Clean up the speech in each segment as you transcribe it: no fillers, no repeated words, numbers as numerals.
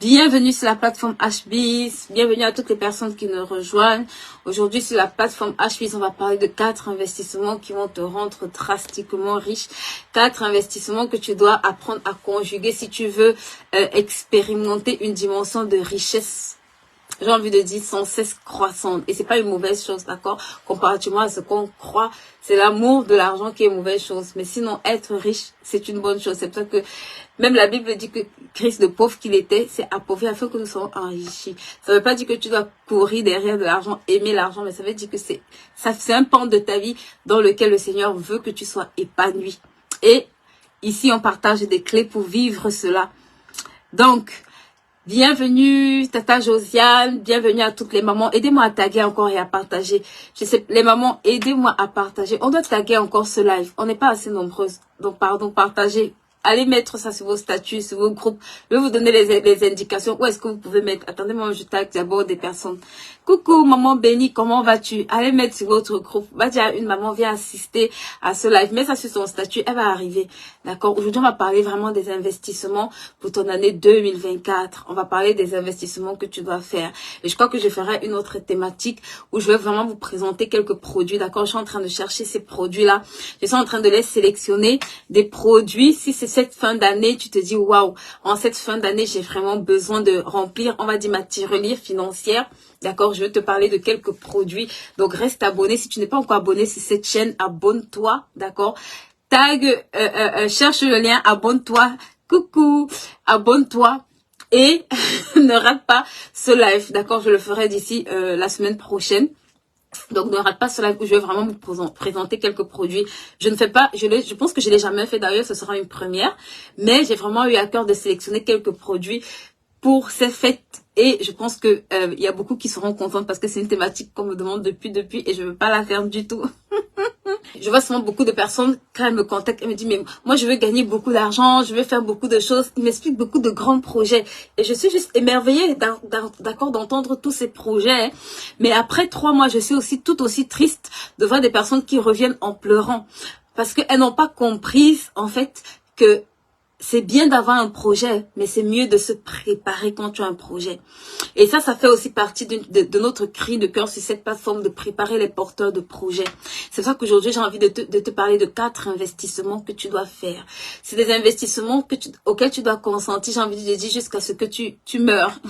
Bienvenue sur la plateforme HBIZ, bienvenue à toutes les personnes qui nous rejoignent. Aujourd'hui sur la plateforme HBIZ, on va parler de 4 investissements qui vont te rendre drastiquement riche. 4 investissements que tu dois apprendre à conjuguer si tu veux expérimenter une dimension de richesse. J'ai envie de dire sans cesse croissante. Et c'est pas une mauvaise chose, d'accord? Comparativement à ce qu'on croit, c'est l'amour de l'argent qui est une mauvaise chose. Mais sinon, être riche, c'est une bonne chose. C'est pour ça que même la Bible dit que Christ, le pauvre qu'il était, c'est appauvri afin que nous soyons enrichis. Ça veut pas dire que tu dois courir derrière de l'argent, aimer l'argent, mais ça veut dire que c'est un pan de ta vie dans lequel le Seigneur veut que tu sois épanoui. Et ici, on partage des clés pour vivre cela. Donc, bienvenue Tata Josiane, bienvenue à toutes les mamans. Aidez-moi à taguer encore et à partager. Je sais, les mamans, aidez-moi à partager. On doit taguer encore ce live. On n'est pas assez nombreuses. Donc, pardon, partagez. Allez mettre ça sur vos statuts, sur vos groupes. Je vais vous donner les indications. Où est-ce que vous pouvez mettre? Attendez-moi, je tag d'abord des personnes. Coucou, maman Béni, comment vas-tu? Allez mettre sur votre groupe. Va dire à une maman, viens assister à ce live. Mets ça sur son statut, elle va arriver. D'accord? Aujourd'hui, on va parler vraiment des investissements pour ton année 2024. On va parler des investissements que tu dois faire. Et je crois que je ferai une autre thématique où je vais vraiment vous présenter quelques produits. D'accord? Je suis en train de chercher ces produits-là. Je suis en train de les sélectionner. Des produits, si c'est cette fin d'année, tu te dis, waouh, en cette fin d'année, j'ai vraiment besoin de remplir, on va dire, ma tirelire financière. D'accord, je vais te parler de quelques produits. Donc, reste abonné. Si tu n'es pas encore abonné sur cette chaîne, abonne-toi. D'accord, tag, cherche le lien, abonne-toi. Coucou, abonne-toi. Et ne rate pas ce live. D'accord, je le ferai d'ici la semaine prochaine. Donc, ne rate pas ce live où je vais vraiment vous présenter quelques produits. Je ne fais pas, je pense que je l'ai jamais fait d'ailleurs, ce sera une première. Mais j'ai vraiment eu à cœur de sélectionner quelques produits pour ces fêtes. Et je pense que il y a beaucoup qui seront contents parce que c'est une thématique qu'on me demande depuis et je ne veux pas la faire du tout. Je vois souvent beaucoup de personnes, quand elles me contactent, elles me disent, mais moi, je veux gagner beaucoup d'argent, je veux faire beaucoup de choses. Ils m'expliquent beaucoup de grands projets. Et je suis juste émerveillée, d'accord, d'entendre tous ces projets. Mais après 3 mois, je suis aussi tout aussi triste de voir des personnes qui reviennent en pleurant. Parce qu'elles n'ont pas compris, en fait, que c'est bien d'avoir un projet, mais c'est mieux de se préparer quand tu as un projet. Et ça fait aussi partie de notre cri de cœur sur cette plateforme de préparer les porteurs de projets. C'est pour ça qu'aujourd'hui, j'ai envie de te parler de 4 investissements que tu dois faire. C'est des investissements auxquels tu dois consentir, j'ai envie de te dire, jusqu'à ce que tu meurs.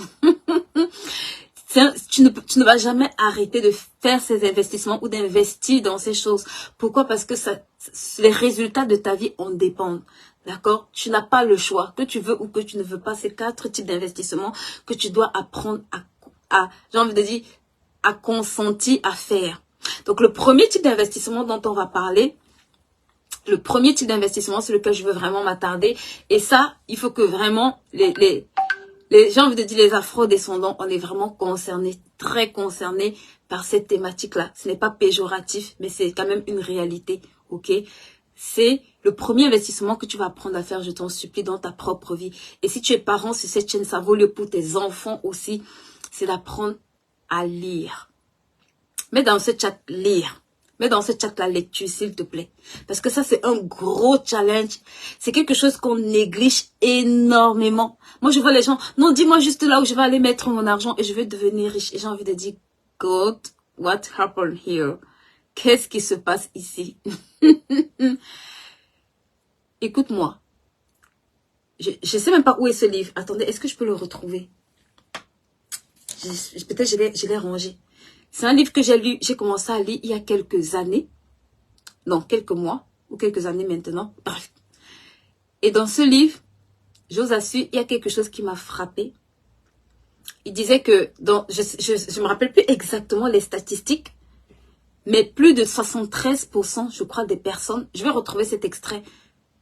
Tu ne vas jamais arrêter de faire ces investissements ou d'investir dans ces choses. Pourquoi? Parce que les résultats de ta vie en dépendent. D'accord? Tu n'as pas le choix. Que tu veux ou que tu ne veux pas, c'est 4 types d'investissements que tu dois apprendre j'ai envie de dire, à consentir à faire. Donc, le premier type d'investissement dont on va parler, le premier type d'investissement sur lequel je veux vraiment m'attarder, et ça, il faut que vraiment j'ai envie de dire les afro-descendants, on est vraiment concernés, très concernés par cette thématique-là. Ce n'est pas péjoratif, mais c'est quand même une réalité, ok? C'est le premier investissement que tu vas apprendre à faire, je t'en supplie, dans ta propre vie. Et si tu es parent sur cette chaîne, ça vaut le pour tes enfants aussi, c'est d'apprendre à lire. Mets dans ce chat lire. Mets dans ce chat la lecture, s'il te plaît. Parce que ça, c'est un gros challenge. C'est quelque chose qu'on néglige énormément. Moi, je vois les gens, non, dis-moi juste là où je vais aller mettre mon argent et je vais devenir riche. Et j'ai envie de dire, God, what happened here? Qu'est-ce qui se passe ici? Écoute-moi. Je sais même pas où est ce livre. Attendez, est-ce que je peux le retrouver? Peut-être je l'ai rangé. C'est un livre que j'ai commencé à lire il y a quelques années. Non, quelques mois ou quelques années maintenant. Bref. Et dans ce livre, j'ose assurer, il y a quelque chose qui m'a frappé. Il disait que, je me rappelle plus exactement les statistiques, mais plus de 73%, je crois, des personnes, je vais retrouver cet extrait,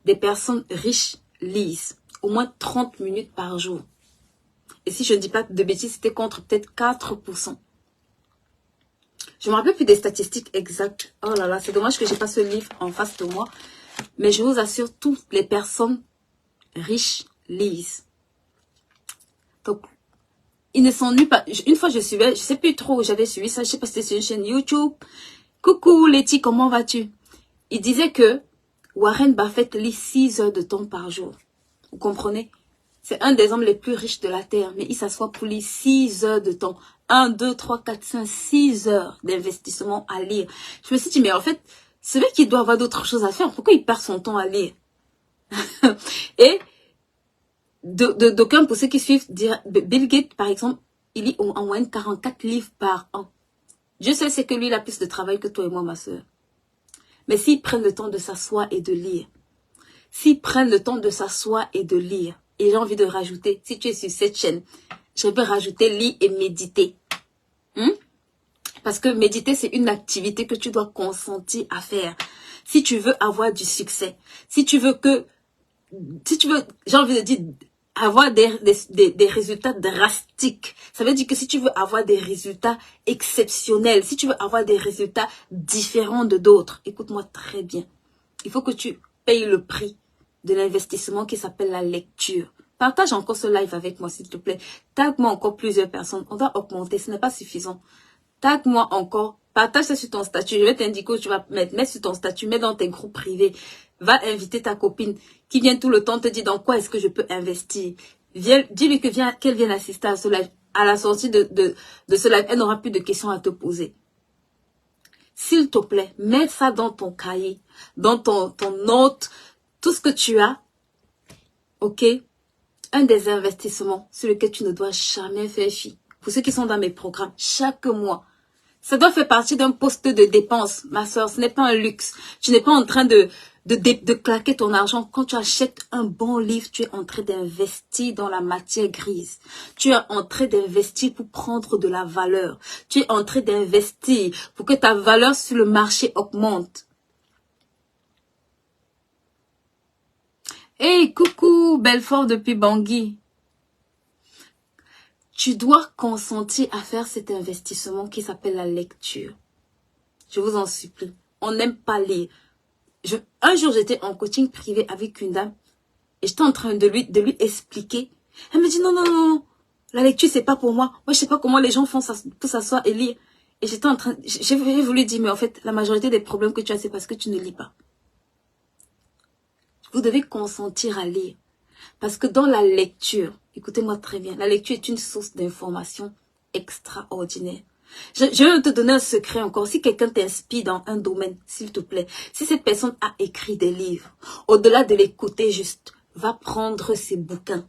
des personnes riches lisent au moins 30 minutes par jour. Et si je ne dis pas de bêtises, c'était contre peut-être 4%. Je me rappelle plus des statistiques exactes. Oh là là, c'est dommage que j'ai pas ce livre en face de moi. Mais je vous assure, toutes les personnes riches lisent. Donc, ils ne s'ennuient pas. Une fois, je suivais, je sais plus trop où j'avais suivi ça. Je sais pas si c'était sur une chaîne YouTube. Coucou Letty, comment vas-tu? Il disait que Warren Buffett lit 6 heures de temps par jour. Vous comprenez? C'est un des hommes les plus riches de la terre, mais il s'assoit pour lire 6 heures de temps. 1, 2, 3, 4, 5, 6 heures d'investissement à lire. Je me suis dit, mais en fait, ce mec qui doit avoir d'autres choses à faire, pourquoi il perd son temps à lire? Et d'aucuns, pour ceux qui suivent, Bill Gates, par exemple, il lit en moyenne 44 livres par an. Dieu seul sait que lui, il a plus de travail que toi et moi, ma soeur. Mais s'ils prennent le temps de s'asseoir et de lire, s'ils prennent le temps de s'asseoir et de lire, et j'ai envie de rajouter, si tu es sur cette chaîne, je vais rajouter lire et méditer. Parce que méditer, c'est une activité que tu dois consentir à faire. Si tu veux avoir du succès, si tu veux, j'ai envie de dire, avoir des résultats drastiques. Ça veut dire que si tu veux avoir des résultats exceptionnels, si tu veux avoir des résultats différents de d'autres, écoute-moi très bien. Il faut que tu payes le prix de l'investissement qui s'appelle la lecture. Partage encore ce live avec moi, s'il te plaît. Tag-moi encore plusieurs personnes. On doit augmenter, ce n'est pas suffisant. Tag-moi encore. Partage ça sur ton statut. Je vais t'indiquer où tu vas mettre. Mets sur ton statut, mets dans tes groupes privés. Va inviter ta copine qui vient tout le temps te dire dans quoi est-ce que je peux investir. Dis-lui qu'elle vienne assister à ce live. À la sortie de ce live, elle n'aura plus de questions à te poser. S'il te plaît, mets ça dans ton cahier, dans ton note, tout ce que tu as. Ok? Un des investissements sur lequel tu ne dois jamais faire fi. Pour ceux qui sont dans mes programmes, chaque mois, ça doit faire partie d'un poste de dépense, ma soeur. Ce n'est pas un luxe. Tu n'es pas en train de claquer ton argent. Quand tu achètes un bon livre, tu es en train d'investir dans la matière grise. Tu es en train d'investir pour prendre de la valeur. Tu es en train d'investir pour que ta valeur sur le marché augmente. Hey, coucou, Belfort depuis Bangui. Tu dois consentir à faire cet investissement qui s'appelle la lecture. Je vous en supplie. On n'aime pas lire. Un jour, j'étais en coaching privé avec une dame et j'étais en train de lui expliquer. Elle me dit non. La lecture, c'est pas pour moi. Moi, je sais pas comment les gens font ça pour s'asseoir et lire. Et j'ai voulu dire, mais en fait, la majorité des problèmes que tu as, c'est parce que tu ne lis pas. Vous devez consentir à lire. Parce que dans la lecture, écoutez-moi très bien, la lecture est une source d'information extraordinaire. Je vais te donner un secret encore. Si quelqu'un t'inspire dans un domaine, s'il te plaît, si cette personne a écrit des livres, au-delà de l'écouter juste, va prendre ses bouquins.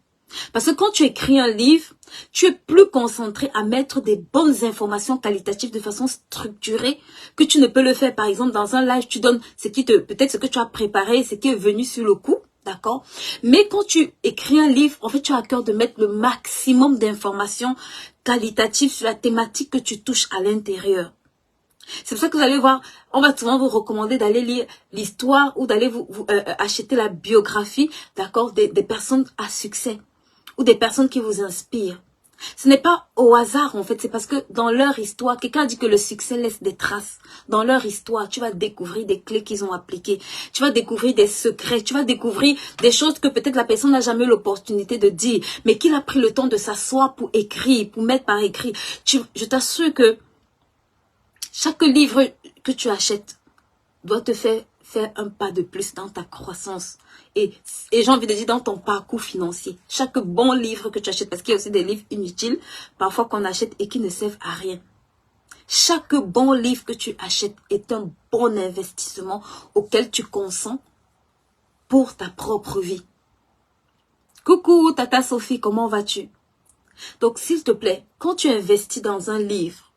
Parce que quand tu écris un livre, tu es plus concentré à mettre des bonnes informations qualitatives de façon structurée que tu ne peux le faire. Par exemple, dans un live, tu donnes peut-être ce que tu as préparé, ce qui est venu sur le coup. D'accord? Mais quand tu écris un livre, en fait, tu as à cœur de mettre le maximum d'informations qualitatives sur la thématique que tu touches à l'intérieur. C'est pour ça que vous allez voir, on va souvent vous recommander d'aller lire l'histoire ou d'aller vous acheter la biographie, d'accord, des personnes à succès ou des personnes qui vous inspirent. Ce n'est pas au hasard, en fait, c'est parce que dans leur histoire, quelqu'un dit que le succès laisse des traces. Dans leur histoire, tu vas découvrir des clés qu'ils ont appliquées. Tu vas découvrir des secrets. Tu vas découvrir des choses que peut-être la personne n'a jamais eu l'opportunité de dire, mais qu'il a pris le temps de s'asseoir pour écrire, pour mettre par écrit. Je t'assure que chaque livre que tu achètes doit te faire un pas de plus dans ta croissance. Et j'ai envie de dire dans ton parcours financier. Chaque bon livre que tu achètes, parce qu'il y a aussi des livres inutiles, parfois qu'on achète et qui ne servent à rien. Chaque bon livre que tu achètes est un bon investissement auquel tu consens pour ta propre vie. Coucou Tata Sophie, comment vas-tu? Donc s'il te plaît, quand tu investis dans un livre,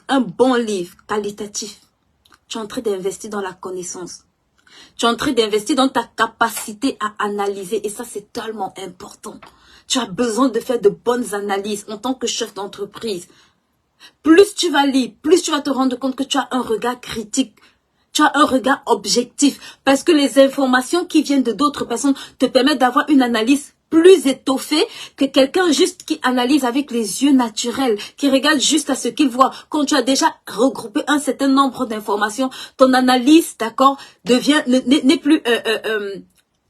un bon livre qualitatif, tu es en train d'investir dans la connaissance. Tu es en train d'investir dans ta capacité à analyser. Et ça, c'est tellement important. Tu as besoin de faire de bonnes analyses en tant que chef d'entreprise. Plus tu vas lire, plus tu vas te rendre compte que tu as un regard critique. Tu as un regard objectif. Parce que les informations qui viennent de d'autres personnes te permettent d'avoir une analyse plus étoffée que quelqu'un juste qui analyse avec les yeux naturels, qui regarde juste à ce qu'il voit. Quand tu as déjà regroupé un certain nombre d'informations, ton analyse, d'accord, n'est plus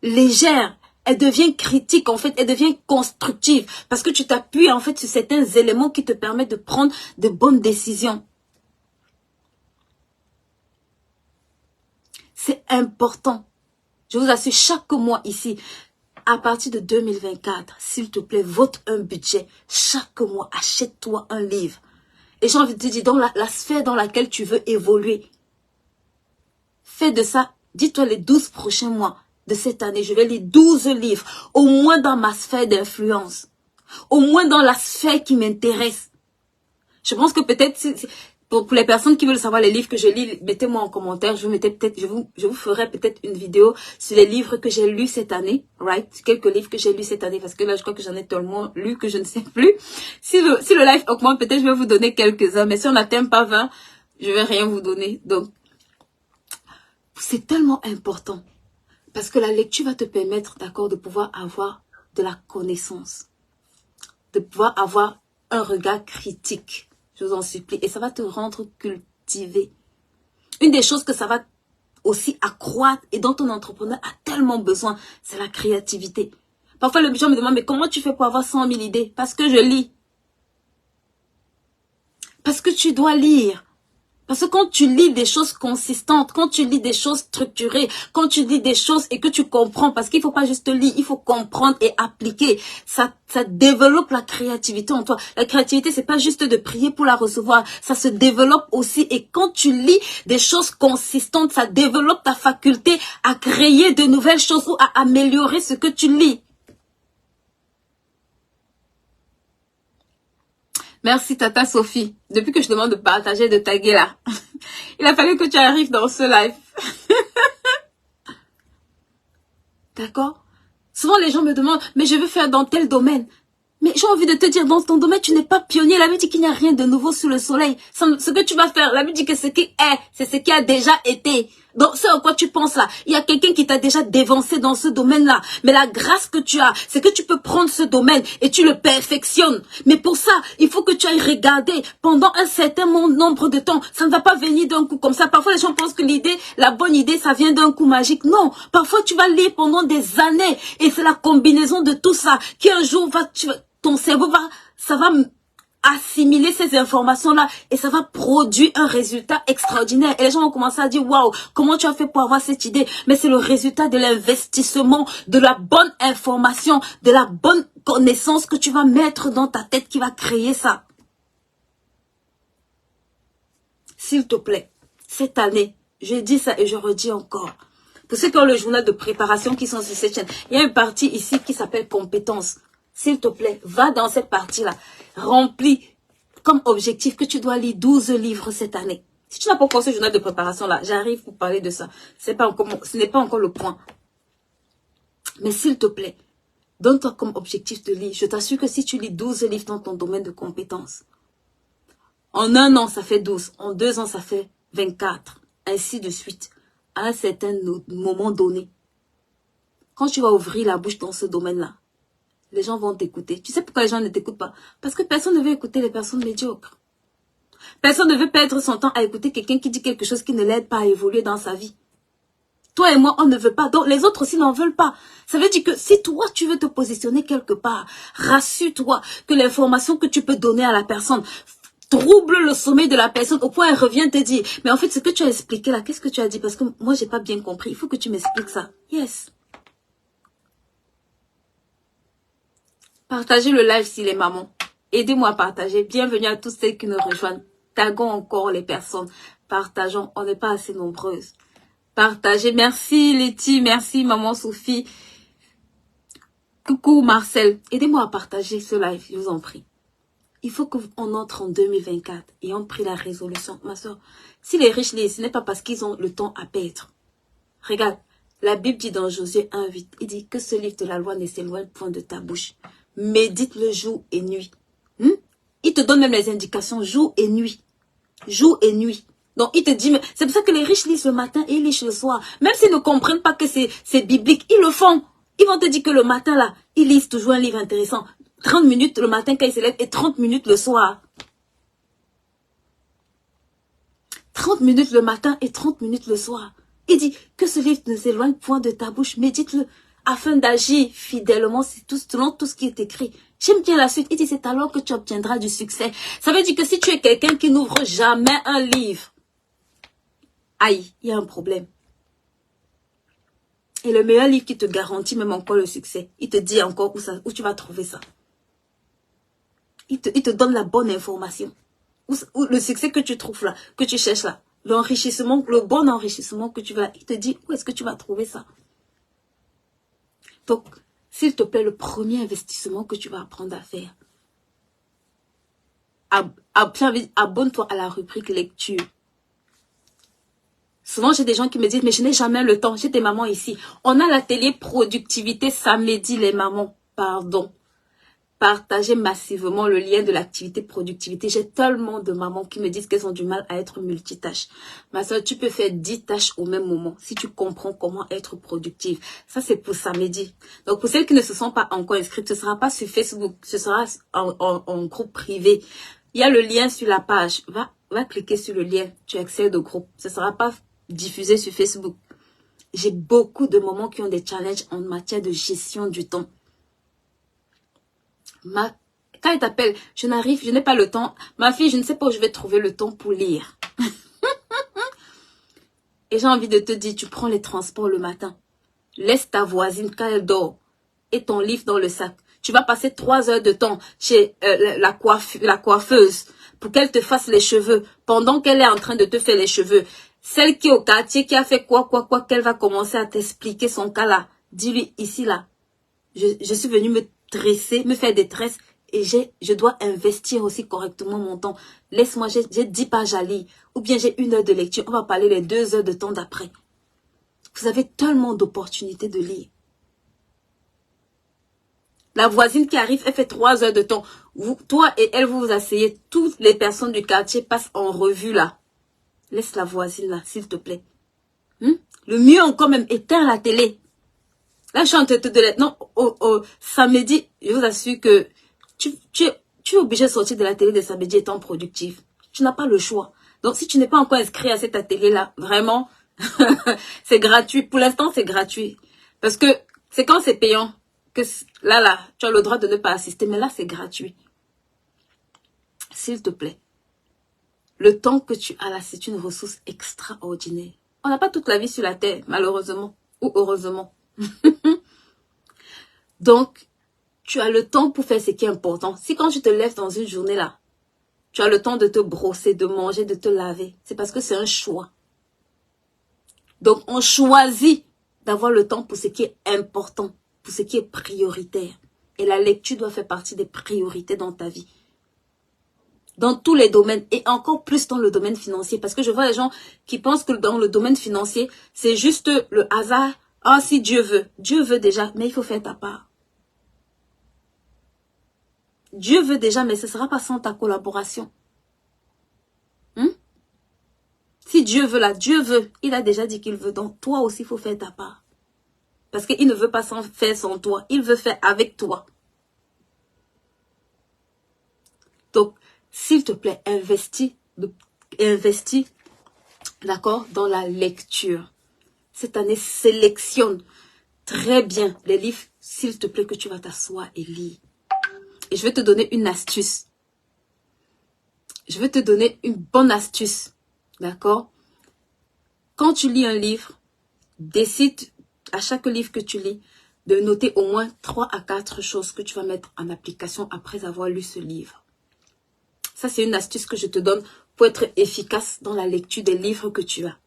légère. Elle devient critique, en fait, elle devient constructive. Parce que tu t'appuies, en fait, sur certains éléments qui te permettent de prendre de bonnes décisions. C'est important. Je vous assure, chaque mois ici, à partir de 2024, s'il te plaît, vote un budget. Chaque mois, achète-toi un livre. Et j'ai envie de te dire, dans la sphère dans laquelle tu veux évoluer, fais de ça, dis-toi les 12 prochains mois de cette année, je vais lire 12 livres, au moins dans ma sphère d'influence, au moins dans la sphère qui m'intéresse. Je pense que peut-être, pour les personnes qui veulent savoir les livres que je lis, mettez-moi en commentaire, je vous ferai peut-être une vidéo sur les livres que j'ai lus cette année, right? Quelques livres que j'ai lus cette année, parce que là, je crois que j'en ai tellement lu que je ne sais plus. Si le live augmente, peut-être je vais vous donner quelques-uns, mais si on n'atteint pas 20, je vais rien vous donner. Donc, c'est tellement important. Parce que la lecture va te permettre, d'accord, de pouvoir avoir de la connaissance. De pouvoir avoir un regard critique. Je vous en supplie. Et ça va te rendre cultivé. Une des choses que ça va aussi accroître et dont ton entrepreneur a tellement besoin, c'est la créativité. Parfois, les gens me demandent, mais comment tu fais pour avoir 100 000 idées? Parce que je lis. Parce que tu dois lire. Parce que quand tu lis des choses consistantes, quand tu lis des choses structurées, quand tu lis des choses et que tu comprends, parce qu'il faut pas juste lire, il faut comprendre et appliquer. Ça développe la créativité en toi. La créativité, c'est pas juste de prier pour la recevoir. Ça se développe aussi. Et quand tu lis des choses consistantes, ça développe ta faculté à créer de nouvelles choses ou à améliorer ce que tu lis. Merci Tata Sophie. Depuis que je demande de partager, de taguer là. Il a fallu que tu arrives dans ce live. D'accord? Souvent les gens me demandent, mais je veux faire dans tel domaine. Mais j'ai envie de te dire, dans ton domaine, tu n'es pas pionnier. La Bible dit qu'il n'y a rien de nouveau sous le soleil. Ce que tu vas faire, la Bible dit que ce qui est, c'est ce qui a déjà été. Donc, ce à quoi tu penses là, il y a quelqu'un qui t'a déjà dévancé dans ce domaine-là. Mais la grâce que tu as, c'est que tu peux prendre ce domaine et tu le perfectionnes. Mais pour ça, il faut que tu ailles regarder pendant un certain nombre de temps. Ça ne va pas venir d'un coup comme ça. Parfois, les gens pensent que la bonne idée, ça vient d'un coup magique. Non, parfois, tu vas lire pendant des années. Et c'est la combinaison de tout ça qui un jour ton cerveau ça va assimiler ces informations-là et ça va produire un résultat extraordinaire. Et les gens vont commencer à dire, waouh, comment tu as fait pour avoir cette idée? Mais c'est le résultat de l'investissement, de la bonne information, de la bonne connaissance que tu vas mettre dans ta tête qui va créer ça. S'il te plaît, cette année, je dis ça et je redis encore. Pour ceux qui ont le journal de préparation qui sont sur cette chaîne, il y a une partie ici qui s'appelle compétences. S'il te plaît, va dans cette partie-là. Remplis comme objectif que tu dois lire 12 livres cette année. Si tu n'as pas encore ce journal de préparation-là, j'arrive pour parler de ça. Ce n'est pas encore le point. Mais s'il te plaît, donne-toi comme objectif de lire. Je t'assure que si tu lis 12 livres dans ton domaine de compétences, en 1 an, ça fait 12. En 2 ans, ça fait 24. Ainsi de suite. À un certain moment donné, quand tu vas ouvrir la bouche dans ce domaine-là, les gens vont t'écouter. Tu sais pourquoi les gens ne t'écoutent pas? Parce que personne ne veut écouter les personnes médiocres. Personne ne veut perdre son temps à écouter quelqu'un qui dit quelque chose qui ne l'aide pas à évoluer dans sa vie. Toi et moi, on ne veut pas. Donc, les autres aussi n'en veulent pas. Ça veut dire que si toi, tu veux te positionner quelque part, rassure-toi que l'information que tu peux donner à la personne trouble le sommeil de la personne au point elle revient te dire, mais en fait, ce que tu as expliqué là, qu'est-ce que tu as dit? Parce que moi, j'ai pas bien compris. Il faut que tu m'expliques ça. Yes. Partagez le live s'il est maman. Aidez-moi à partager. Bienvenue à tous ceux qui nous rejoignent. Taguons encore les personnes. Partageons. On n'est pas assez nombreuses. Partagez. Merci Letty. Merci maman Sophie. Coucou Marcel. Aidez-moi à partager ce live. Je vous en prie. Il faut qu'on entre en 2024 et on prie la résolution. Ma soeur, si les riches lisent, ce n'est pas parce qu'ils ont le temps à perdre. Regarde. La Bible dit dans Josué 1:8. Il dit que ce livre de la loi ne s'éloigne point de ta bouche. Médite-le jour et nuit. Il te donne même les indications jour et nuit. Jour et nuit. Donc, il te dit, c'est pour ça que les riches lisent le matin et ils lisent le soir. Même s'ils ne comprennent pas que c'est biblique, ils le font. Ils vont te dire que le matin, là, ils lisent toujours un livre intéressant. 30 minutes le matin quand ils se lèvent et 30 minutes le soir. 30 minutes le matin et 30 minutes le soir. Il dit que ce livre ne s'éloigne point de ta bouche. Médite-le afin d'agir fidèlement selon tout ce qui est écrit. J'aime bien la suite. Il dit, c'est alors que tu obtiendras du succès. Ça veut dire que si tu es quelqu'un qui n'ouvre jamais un livre, aïe, il y a un problème. Et le meilleur livre qui te garantit même encore le succès, il te dit encore où tu vas trouver ça. Il te donne la bonne information. Où le succès que tu trouves là, que tu cherches là, l'enrichissement, le bon enrichissement que tu vas, il te dit où est-ce que tu vas trouver ça. Donc, s'il te plaît, le premier investissement que tu vas apprendre à faire, abonne-toi à la rubrique lecture. Souvent, j'ai des gens qui me disent, mais je n'ai jamais le temps. J'ai des mamans ici. On a l'atelier productivité samedi, les mamans. Pardon. Partagez massivement le lien de l'activité productivité. J'ai tellement de mamans qui me disent qu'elles ont du mal à être multitâches. Ma soeur, tu peux faire 10 tâches au même moment si tu comprends comment être productive. Ça, c'est pour samedi. Donc, pour celles qui ne se sont pas encore inscrites, ce ne sera pas sur Facebook. Ce sera en groupe privé. Il y a le lien sur la page. Va cliquer sur le lien. Tu accèdes au groupe. Ce ne sera pas diffusé sur Facebook. J'ai beaucoup de mamans qui ont des challenges en matière de gestion du temps. Quand elle t'appelle, je n'ai pas le temps. Ma fille, je ne sais pas où je vais trouver le temps pour lire. Et j'ai envie de te dire, tu prends les transports le matin. Laisse ta voisine quand elle dort et ton livre dans le sac. Tu vas passer 3 heures de temps chez la coiffeuse pour qu'elle te fasse les cheveux pendant qu'elle est en train de te faire les cheveux. Celle qui est au quartier, qui a fait quoi, qu'elle va commencer à t'expliquer son cas là. Dis-lui, ici là, je suis venue me dresser, me faire des tresses et je dois investir aussi correctement mon temps. Laisse-moi, j'ai 10 pages à lire ou bien j'ai 1 heure de lecture. On va parler les 2 heures de temps d'après. Vous avez tellement d'opportunités de lire. La voisine qui arrive, elle fait 3 heures de temps. Toi et elle, vous vous asseyez. Toutes les personnes du quartier passent en revue là. Laisse la voisine là, s'il te plaît. Le mieux encore même, éteins la télé. Là, je suis en train de dire, non, samedi, je vous assure que tu es obligé de sortir de la télé de samedi étant productif. Tu n'as pas le choix. Donc, si tu n'es pas encore inscrit à cet atelier-là, vraiment, c'est gratuit. Pour l'instant, c'est gratuit. Parce que c'est quand c'est payant que là, tu as le droit de ne pas assister. Mais là, c'est gratuit. S'il te plaît. Le temps que tu as là, c'est une ressource extraordinaire. On n'a pas toute la vie sur la terre, malheureusement. Ou heureusement. Donc, tu as le temps pour faire ce qui est important. Si quand tu te lèves dans une journée là, tu as le temps de te brosser, de manger, de te laver, c'est parce que c'est un choix. Donc, on choisit d'avoir le temps pour ce qui est important, pour ce qui est prioritaire. Et la lecture doit faire partie des priorités dans ta vie. Dans tous les domaines, et encore plus dans le domaine financier. Parce que je vois les gens qui pensent que dans le domaine financier, c'est juste le hasard. Ah, si Dieu veut. Dieu veut déjà, mais il faut faire ta part. Dieu veut déjà, mais ce ne sera pas sans ta collaboration. Si Dieu veut là, Dieu veut. Il a déjà dit qu'il veut. Donc, toi aussi, il faut faire ta part. Parce qu'il ne veut pas faire sans toi. Il veut faire avec toi. Donc, s'il te plaît, investis, d'accord, dans la lecture. Cette année, sélectionne très bien les livres, s'il te plaît, que tu vas t'asseoir et lire. Et je vais te donner une astuce. Je vais te donner une bonne astuce. D'accord? Quand tu lis un livre, décide à chaque livre que tu lis de noter au moins 3 à 4 choses que tu vas mettre en application après avoir lu ce livre. Ça, c'est une astuce que je te donne pour être efficace dans la lecture des livres que tu as.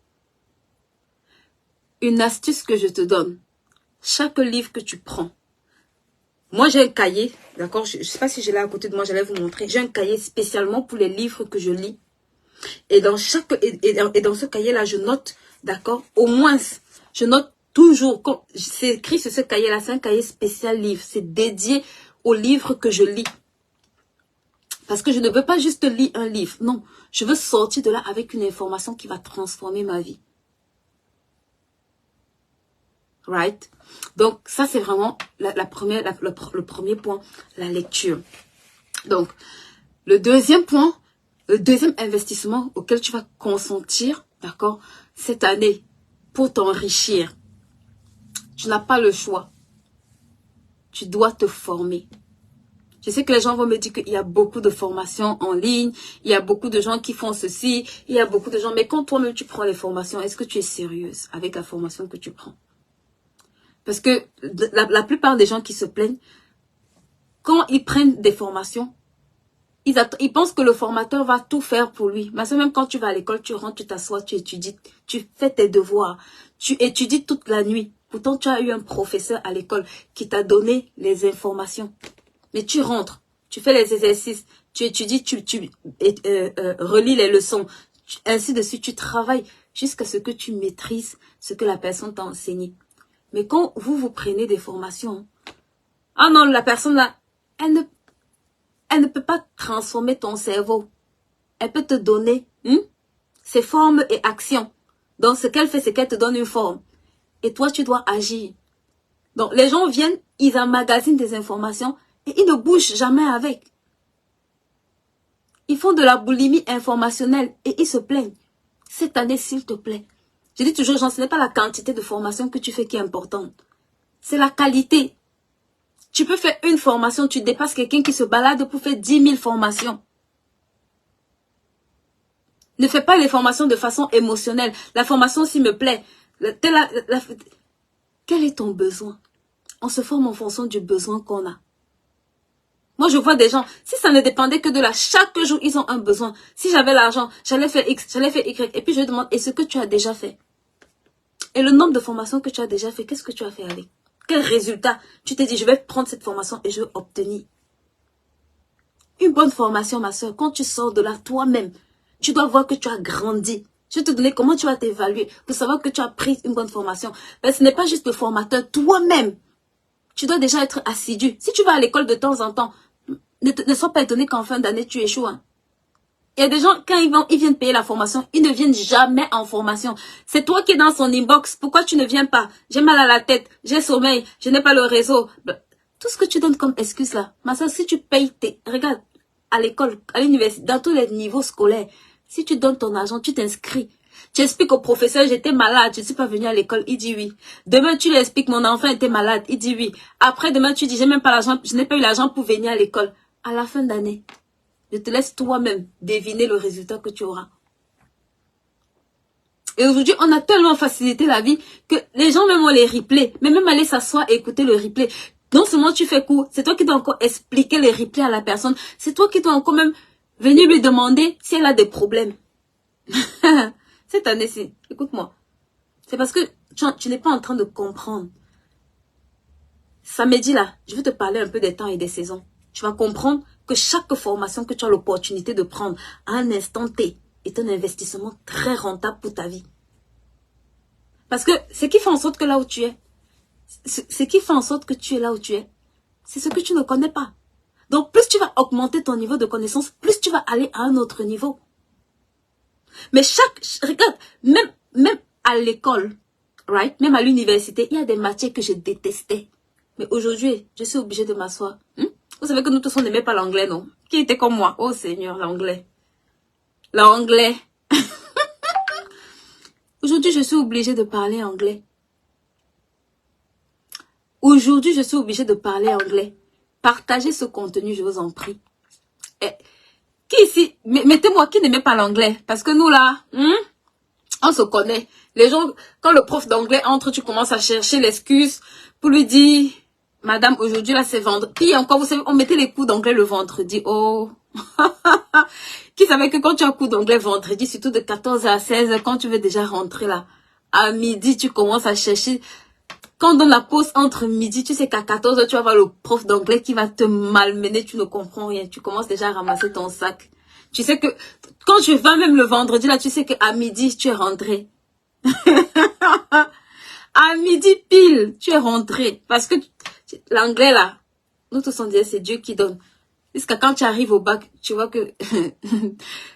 Une astuce que je te donne. Chaque livre que tu prends. Moi, j'ai un cahier, d'accord? Je ne sais pas si je l'ai à côté de moi, j'allais vous montrer. J'ai un cahier spécialement pour les livres que je lis. Et dans dans ce cahier-là, je note, d'accord? Au moins, je note toujours. C'est écrit sur ce cahier-là, c'est un cahier spécial livre. C'est dédié aux livres que je lis. Parce que je ne veux pas juste lire un livre. Non, je veux sortir de là avec une information qui va transformer ma vie. Right? Donc, ça, c'est vraiment le premier point, la lecture. Donc, le deuxième point, le deuxième investissement auquel tu vas consentir, d'accord, cette année, pour t'enrichir. Tu n'as pas le choix. Tu dois te former. Je sais que les gens vont me dire qu'il y a beaucoup de formations en ligne, il y a beaucoup de gens qui font ceci, il y a beaucoup de gens, mais quand toi-même tu prends les formations, est-ce que tu es sérieuse avec la formation que tu prends? Parce que la plupart des gens qui se plaignent, quand ils prennent des formations, ils pensent que le formateur va tout faire pour lui. Mais c'est même quand tu vas à l'école, tu rentres, tu t'assois, tu étudies, tu fais tes devoirs, tu étudies toute la nuit. Pourtant, tu as eu un professeur à l'école qui t'a donné les informations. Mais tu rentres, tu fais les exercices, tu étudies, tu relis les leçons, ainsi de suite. Tu travailles jusqu'à ce que tu maîtrises ce que la personne t'a enseigné. Mais quand vous prenez des formations, ah non, la personne là, elle ne peut pas transformer ton cerveau. Elle peut te donner ses formes et actions. Donc, ce qu'elle fait, c'est qu'elle te donne une forme. Et toi, tu dois agir. Donc, les gens viennent, ils emmagasinent des informations et ils ne bougent jamais avec. Ils font de la boulimie informationnelle et ils se plaignent. Cette année, s'il te plaît. Je dis toujours, ce n'est pas la quantité de formation que tu fais qui est importante. C'est la qualité. Tu peux faire une formation, tu dépasses quelqu'un qui se balade pour faire 10 000 formations. Ne fais pas les formations de façon émotionnelle. La formation, s'il me plaît, quel est ton besoin? On se forme en fonction du besoin qu'on a. Moi, je vois des gens, si ça ne dépendait que de là, chaque jour, ils ont un besoin. Si j'avais l'argent, j'allais faire X, j'allais faire Y. Et puis, je demande, et ce que tu as déjà fait? Et le nombre de formations que tu as déjà fait, qu'est-ce que tu as fait avec? Quel résultat? Tu t'es dit, je vais prendre cette formation et je vais obtenir. Une bonne formation, ma soeur, quand tu sors de là toi-même, tu dois voir que tu as grandi. Je vais te donner comment tu vas t'évaluer pour savoir que tu as pris une bonne formation. Mais ce n'est pas juste le formateur, toi-même. Tu dois déjà être assidu. Si tu vas à l'école de temps en temps, ne sois pas étonné qu'en fin d'année, tu échoues. Hein. Il y a des gens, quand ils viennent payer la formation, ils ne viennent jamais en formation. C'est toi qui es dans son inbox. Pourquoi tu ne viens pas? J'ai mal à la tête, j'ai sommeil, je n'ai pas le réseau. Tout ce que tu donnes comme excuse là, ma soeur, si tu payes regarde, à l'école, à l'université, dans tous les niveaux scolaires, si tu donnes ton argent, tu t'inscris. Tu expliques au professeur, j'étais malade, je ne suis pas venu à l'école, il dit oui. Demain, tu lui expliques, mon enfant était malade, il dit oui. Après, demain, tu dis, j'ai même pas l'argent, je n'ai pas eu l'argent pour venir à l'école. À la fin d'année, je te laisse toi-même deviner le résultat que tu auras. Et aujourd'hui, on a tellement facilité la vie que les gens même ont les replays. Mais même aller s'asseoir et écouter le replay. Non seulement tu fais cours, c'est toi qui dois encore expliquer les replays à la personne. C'est toi qui dois encore même venir lui demander si elle a des problèmes. Cette année-ci, écoute-moi. C'est parce que tu n'es pas en train de comprendre. Samedi là, je vais te parler un peu des temps et des saisons. Tu vas comprendre que chaque formation que tu as l'opportunité de prendre à un instant T est un investissement très rentable pour ta vie. Parce que ce qui fait en sorte que là où tu es, ce qui fait en sorte que tu es là où tu es, c'est ce que tu ne connais pas. Donc plus tu vas augmenter ton niveau de connaissance, plus tu vas aller à un autre niveau. Mais regarde, même à l'école, right? Même à l'université, il y a des matières que je détestais. Mais aujourd'hui, je suis obligée de m'asseoir. Vous savez que nous tous, on n'aimait pas l'anglais, non? Qui était comme moi? Oh Seigneur, l'anglais. L'anglais. Aujourd'hui, je suis obligée de parler anglais. Aujourd'hui, je suis obligée de parler anglais. Partagez ce contenu, je vous en prie. Qui ici, mettez-moi qui n'aimait pas l'anglais? Parce que nous là, on se connaît. Les gens, quand le prof d'anglais entre, tu commences à chercher l'excuse pour lui dire, madame, aujourd'hui là c'est vendredi. Puis encore, vous savez, on mettait les cours d'anglais le vendredi. Oh, qui savait que quand tu as cours d'anglais vendredi, surtout de 14 à 16, quand tu veux déjà rentrer là, à midi, tu commences à chercher. Quand on donne la pause entre midi, tu sais qu'à 14h, tu vas voir le prof d'anglais qui va te malmener, tu ne comprends rien. Tu commences déjà à ramasser ton sac. Tu sais que, quand je vais même le vendredi, là, tu sais qu'à midi, tu es rentré. À midi pile, tu es rentré. Parce que l'anglais, là, nous tous on dit, c'est Dieu qui donne. Jusqu'à quand tu arrives au bac, tu vois que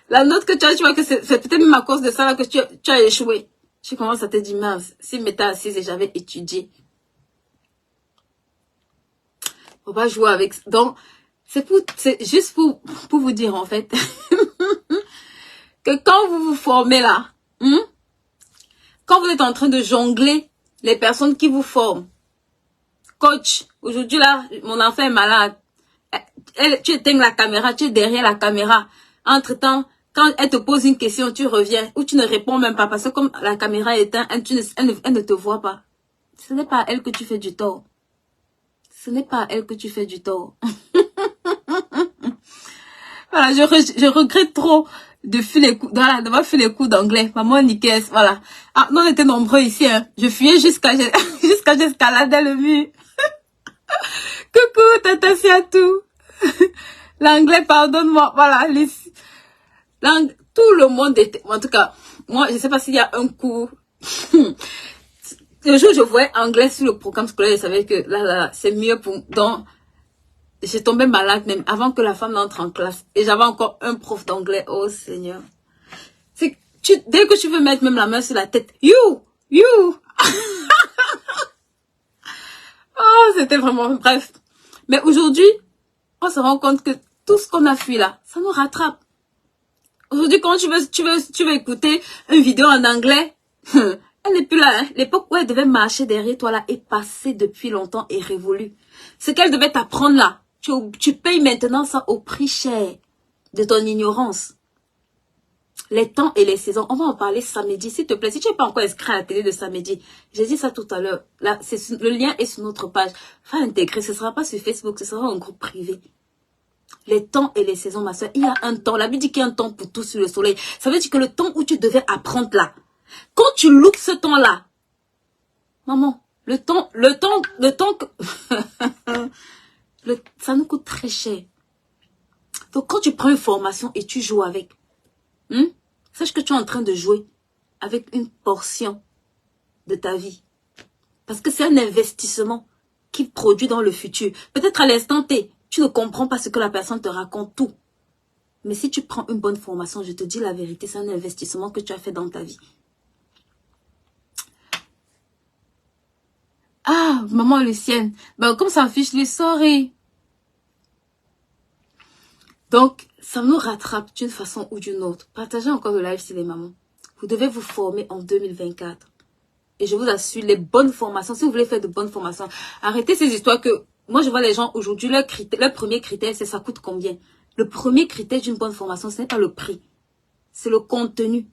la note que tu as, tu vois que c'est peut-être même à cause de ça là, que tu as échoué. Tu commences à te dire, mince, si je m'étais assise et j'avais étudié. Faut pas jouer avec. Donc, c'est juste pour vous dire en fait que quand vous vous formez là, quand vous êtes en train de jongler les personnes qui vous forment, coach, aujourd'hui là, mon enfant est malade. Tu éteins la caméra, tu es derrière la caméra. Entre-temps, quand elle te pose une question, tu reviens ou tu ne réponds même pas parce que comme la caméra est éteinte, elle ne te voit pas. Ce n'est pas à elle que tu fais du tort. Ce n'est pas à elle que tu fais du tort. Voilà, je regrette trop de d'avoir fait les cours d'anglais. Maman Nikes, voilà. Ah, nous on était nombreux ici, hein. Je fuyais jusqu'à j'escaladais le mur. Coucou, tata tout. L'anglais, pardonne-moi. Voilà, tout le monde était, en tout cas, moi, je sais pas s'il y a un cours. Le jour où je voyais anglais sur le programme scolaire, je savais que là, c'est mieux pour, donc, j'ai tombé malade même avant que la femme n'entre en classe. Et j'avais encore un prof d'anglais. Oh Seigneur. Dès que tu veux mettre même la main sur la tête, you. Oh, c'était vraiment, bref. Mais aujourd'hui, on se rend compte que tout ce qu'on a fui là, ça nous rattrape. Aujourd'hui, quand tu veux écouter une vidéo en anglais, elle n'est plus là. Hein. L'époque où elle devait marcher derrière toi là est passée depuis longtemps et révolue. Ce qu'elle devait t'apprendre là, tu payes maintenant ça au prix cher de ton ignorance. Les temps et les saisons, on va en parler samedi, s'il te plaît. Si tu n'es pas encore inscrit à la télé de samedi, j'ai dit ça tout à l'heure. Là, le lien est sur notre page. Va intégrer, ce ne sera pas sur Facebook, ce sera un groupe privé. Les temps et les saisons, ma soeur, il y a un temps. La Bible dit qu'il y a un temps pour tout sur le soleil. Ça veut dire que le temps où tu devais apprendre là, quand tu loupes ce temps-là, maman, le temps que... ça nous coûte très cher. Donc, quand tu prends une formation et tu joues avec, sache que tu es en train de jouer avec une portion de ta vie. Parce que c'est un investissement qui produit dans le futur. Peut-être à l'instant T, tu ne comprends pas ce que la personne te raconte tout. Mais si tu prends une bonne formation, je te dis la vérité, c'est un investissement que tu as fait dans ta vie. Ah, maman Lucienne. Ben, comme ça fiche les sorry. Donc, ça nous rattrape d'une façon ou d'une autre. Partagez encore le live sur les mamans. Vous devez vous former en 2024. Et je vous assure, les bonnes formations, si vous voulez faire de bonnes formations, arrêtez ces histoires que... Moi, je vois les gens aujourd'hui, leur premier critère, c'est ça coûte combien. Le premier critère d'une bonne formation, ce n'est pas le prix. C'est le contenu.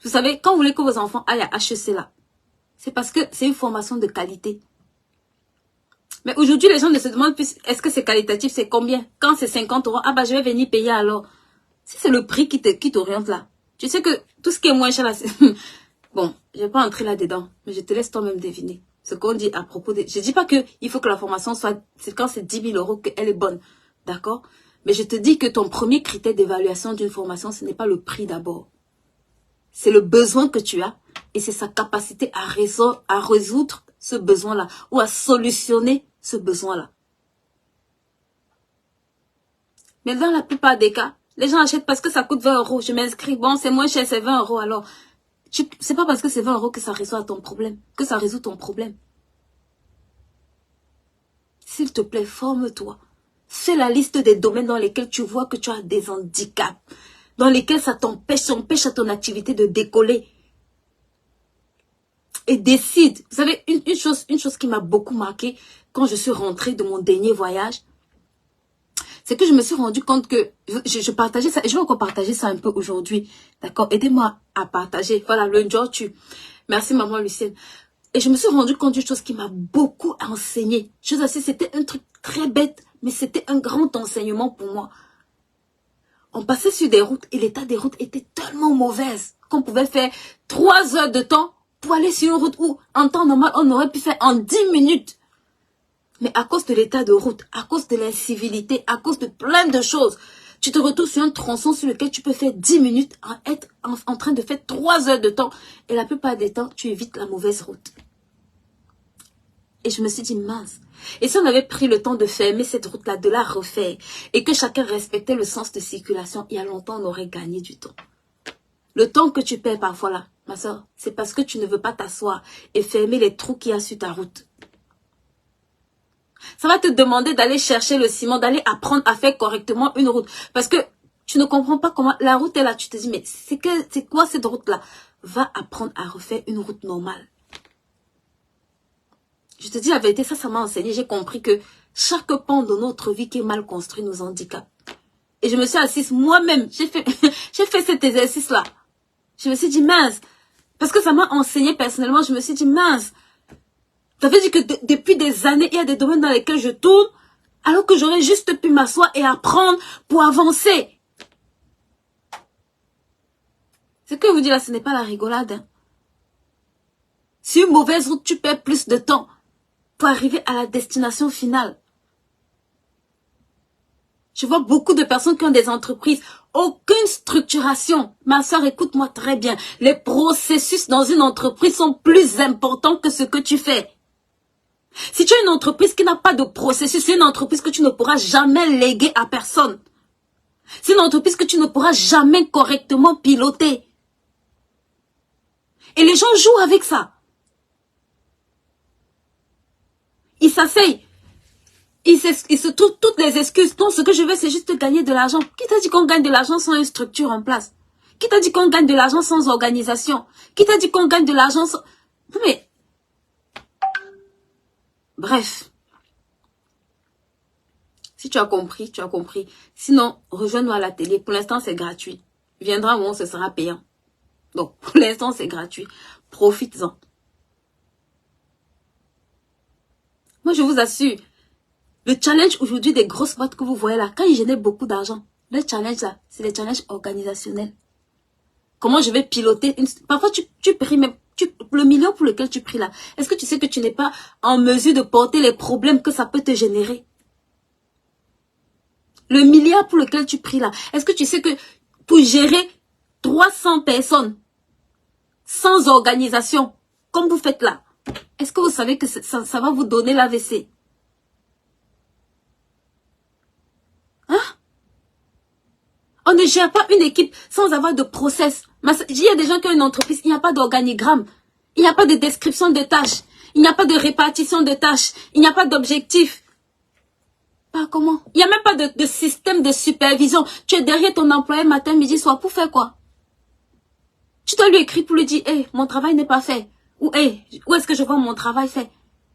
Vous savez, quand vous voulez que vos enfants aillent à HEC là, c'est parce que c'est une formation de qualité. Mais aujourd'hui, les gens ne se demandent plus, est-ce que c'est qualitatif, c'est combien? Quand c'est 50 €, ah bah je vais venir payer alors. Si c'est le prix qui t'oriente là, tu sais que tout ce qui est moins cher là, c'est... Bon, je vais pas entrer là-dedans, mais je te laisse toi-même deviner. Ce qu'on dit à propos de... Je dis pas que il faut que la formation soit... C'est quand c'est 10 000 € qu'elle est bonne, d'accord? Mais je te dis que ton premier critère d'évaluation d'une formation, ce n'est pas le prix d'abord. C'est le besoin que tu as et c'est sa capacité à résoudre ce besoin-là ou à solutionner ce besoin-là. Mais dans la plupart des cas, les gens achètent parce que ça coûte 20 €. Je m'inscris, bon, c'est moins cher, c'est 20 € alors. C'est pas parce que c'est 20 € que ça résout ton problème, que ça résout ton problème. S'il te plaît, forme-toi. Fais la liste des domaines dans lesquels tu vois que tu as des handicaps, dans lesquels ça empêche à ton activité de décoller. Et décide. Vous savez, une chose qui m'a beaucoup marqué quand je suis rentrée de mon dernier voyage, c'est que je me suis rendu compte que je partageais ça, et je vais encore partager ça un peu aujourd'hui. D'accord? Aidez-moi à partager. Voilà, le jour tu. Merci maman Lucienne. Et je me suis rendu compte d'une chose qui m'a beaucoup enseigné. Je sais, c'était un truc très bête, mais c'était un grand enseignement pour moi. On passait sur des routes et l'état des routes était tellement mauvaise qu'on pouvait faire 3 heures de temps pour aller sur une route où, en temps normal, on aurait pu faire en 10 minutes. Mais à cause de l'état de route, à cause de l'incivilité, à cause de plein de choses, tu te retrouves sur un tronçon sur lequel tu peux faire 10 minutes en train de faire 3 heures de temps. Et la plupart des temps, tu évites la mauvaise route. Et je me suis dit, mince. Et si on avait pris le temps de fermer cette route-là, de la refaire, et que chacun respectait le sens de circulation, il y a longtemps, on aurait gagné du temps. Le temps que tu perds parfois là, ma soeur, c'est parce que tu ne veux pas t'asseoir et fermer les trous qu'il y a sur ta route. Ça va te demander d'aller chercher le ciment, d'aller apprendre à faire correctement une route. Parce que tu ne comprends pas comment la route est là. Tu te dis, mais c'est quoi cette route-là? Va apprendre à refaire une route normale. Je te dis la vérité, ça m'a enseigné. J'ai compris que chaque pan de notre vie qui est mal construit nous handicape. Et je me suis assise moi-même. J'ai fait cet exercice-là. Je me suis dit, mince. Parce que ça m'a enseigné personnellement. Je me suis dit, mince. Ça veut dire que depuis des années, il y a des domaines dans lesquels je tourne, alors que j'aurais juste pu m'asseoir et apprendre pour avancer. Ce que je vous dis là, ce n'est pas la rigolade. Hein. Sur une mauvaise route, tu perds plus de temps pour arriver à la destination finale. Je vois beaucoup de personnes qui ont des entreprises, aucune structuration. Ma soeur, écoute-moi très bien. Les processus dans une entreprise sont plus importants que ce que tu fais. Si tu as une entreprise qui n'a pas de processus, c'est une entreprise que tu ne pourras jamais léguer à personne. C'est une entreprise que tu ne pourras jamais correctement piloter. Et les gens jouent avec ça. Ils s'asseyent. Ils se trouvent toutes les excuses. Donc, ce que je veux, c'est juste gagner de l'argent. Qui t'a dit qu'on gagne de l'argent sans une structure en place? Qui t'a dit qu'on gagne de l'argent sans organisation? Qui t'a dit qu'on gagne de l'argent sans... Mais... Bref. Si tu as compris, tu as compris. Sinon, rejoins-nous à l'atelier. Pour l'instant, c'est gratuit. Il viendra un moment où ce sera payant. Donc, pour l'instant, c'est gratuit. Profites-en. Moi, je vous assure, le challenge aujourd'hui des grosses boîtes que vous voyez là, quand ils génèrent beaucoup d'argent, le challenge là, c'est les challenges organisationnels. Comment je vais piloter une... Parfois, tu pries même... Le million pour lequel tu pries là, est-ce que tu sais que tu n'es pas en mesure de porter les problèmes que ça peut te générer? Le milliard pour lequel tu pries là, est-ce que tu sais que pour gérer 300 personnes sans organisation, comme vous faites là, est-ce que vous savez que ça va vous donner l'AVC? Hein? On ne gère pas une équipe sans avoir de process. Il y a des gens qui ont une entreprise, il n'y a pas d'organigramme, il n'y a pas de description de tâches, il n'y a pas de répartition de tâches, il n'y a pas d'objectif. Pas comment? Il n'y a même pas de système de supervision. Tu es derrière ton employé matin, midi, soir pour faire quoi? Tu dois lui écrire pour lui dire, hey, mon travail n'est pas fait. Ou, hey, où est-ce que je vois mon travail fait?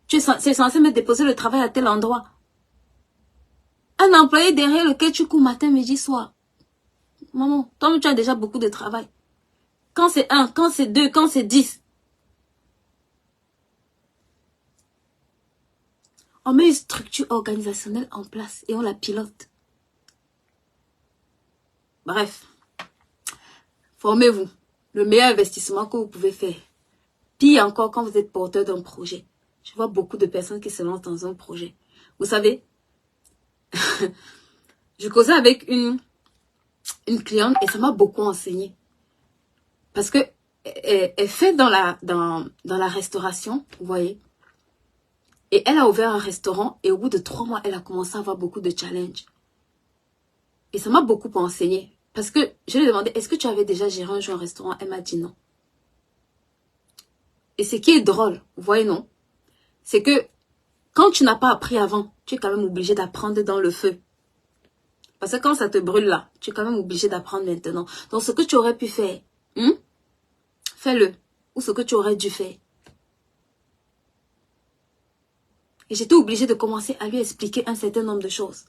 C'est censé me déposer le travail à tel endroit. Un employé derrière lequel tu cours matin, midi, soir. Maman, toi, tu as déjà beaucoup de travail. Quand c'est 1, quand c'est 2, quand c'est 10. On met une structure organisationnelle en place et on la pilote. Bref. Formez-vous. Le meilleur investissement que vous pouvez faire. Pire encore quand vous êtes porteur d'un projet. Je vois beaucoup de personnes qui se lancent dans un projet. Vous savez, je causais avec une cliente et ça m'a beaucoup enseigné. Parce que elle fait dans la restauration, vous voyez. Et elle a ouvert un restaurant et au bout de 3 mois, elle a commencé à avoir beaucoup de challenges. Et ça m'a beaucoup enseigné. Parce que je lui ai demandé, est-ce que tu avais déjà géré un jour un restaurant? Elle m'a dit non. Et ce qui est drôle, vous voyez non, c'est que quand tu n'as pas appris avant, tu es quand même obligé d'apprendre dans le feu. Parce que quand ça te brûle là, tu es quand même obligé d'apprendre maintenant. Donc ce que tu aurais pu faire, fais-le. Ou ce que tu aurais dû faire. Et j'étais obligée de commencer à lui expliquer un certain nombre de choses.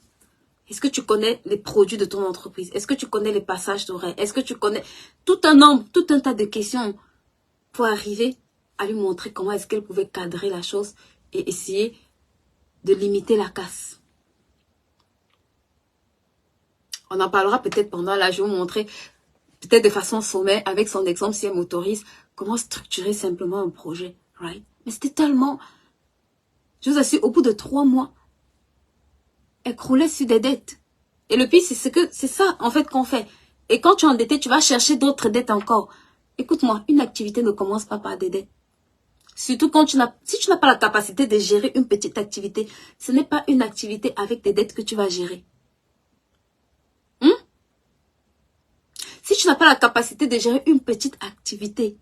Est-ce que tu connais les produits de ton entreprise? Est-ce que tu connais les passages d'horaires? Est-ce que tu connais tout un tas de questions pour arriver à lui montrer comment est-ce qu'elle pouvait cadrer la chose et essayer de limiter la casse. On en parlera peut-être pendant là, je vais vous montrer peut-être de façon sommaire avec son exemple si elle m'autorise comment structurer simplement un projet. Right? Mais c'était tellement... Je vous assure, au bout de 3 mois, elle croulait sur des dettes. Et le pire, c'est ça, en fait, qu'on fait. Et quand tu es endetté, tu vas chercher d'autres dettes encore. Écoute-moi, une activité ne commence pas par des dettes. Surtout quand si tu n'as pas la capacité de gérer une petite activité, ce n'est pas une activité avec des dettes que tu vas gérer. Si tu n'as pas la capacité de gérer une petite activité,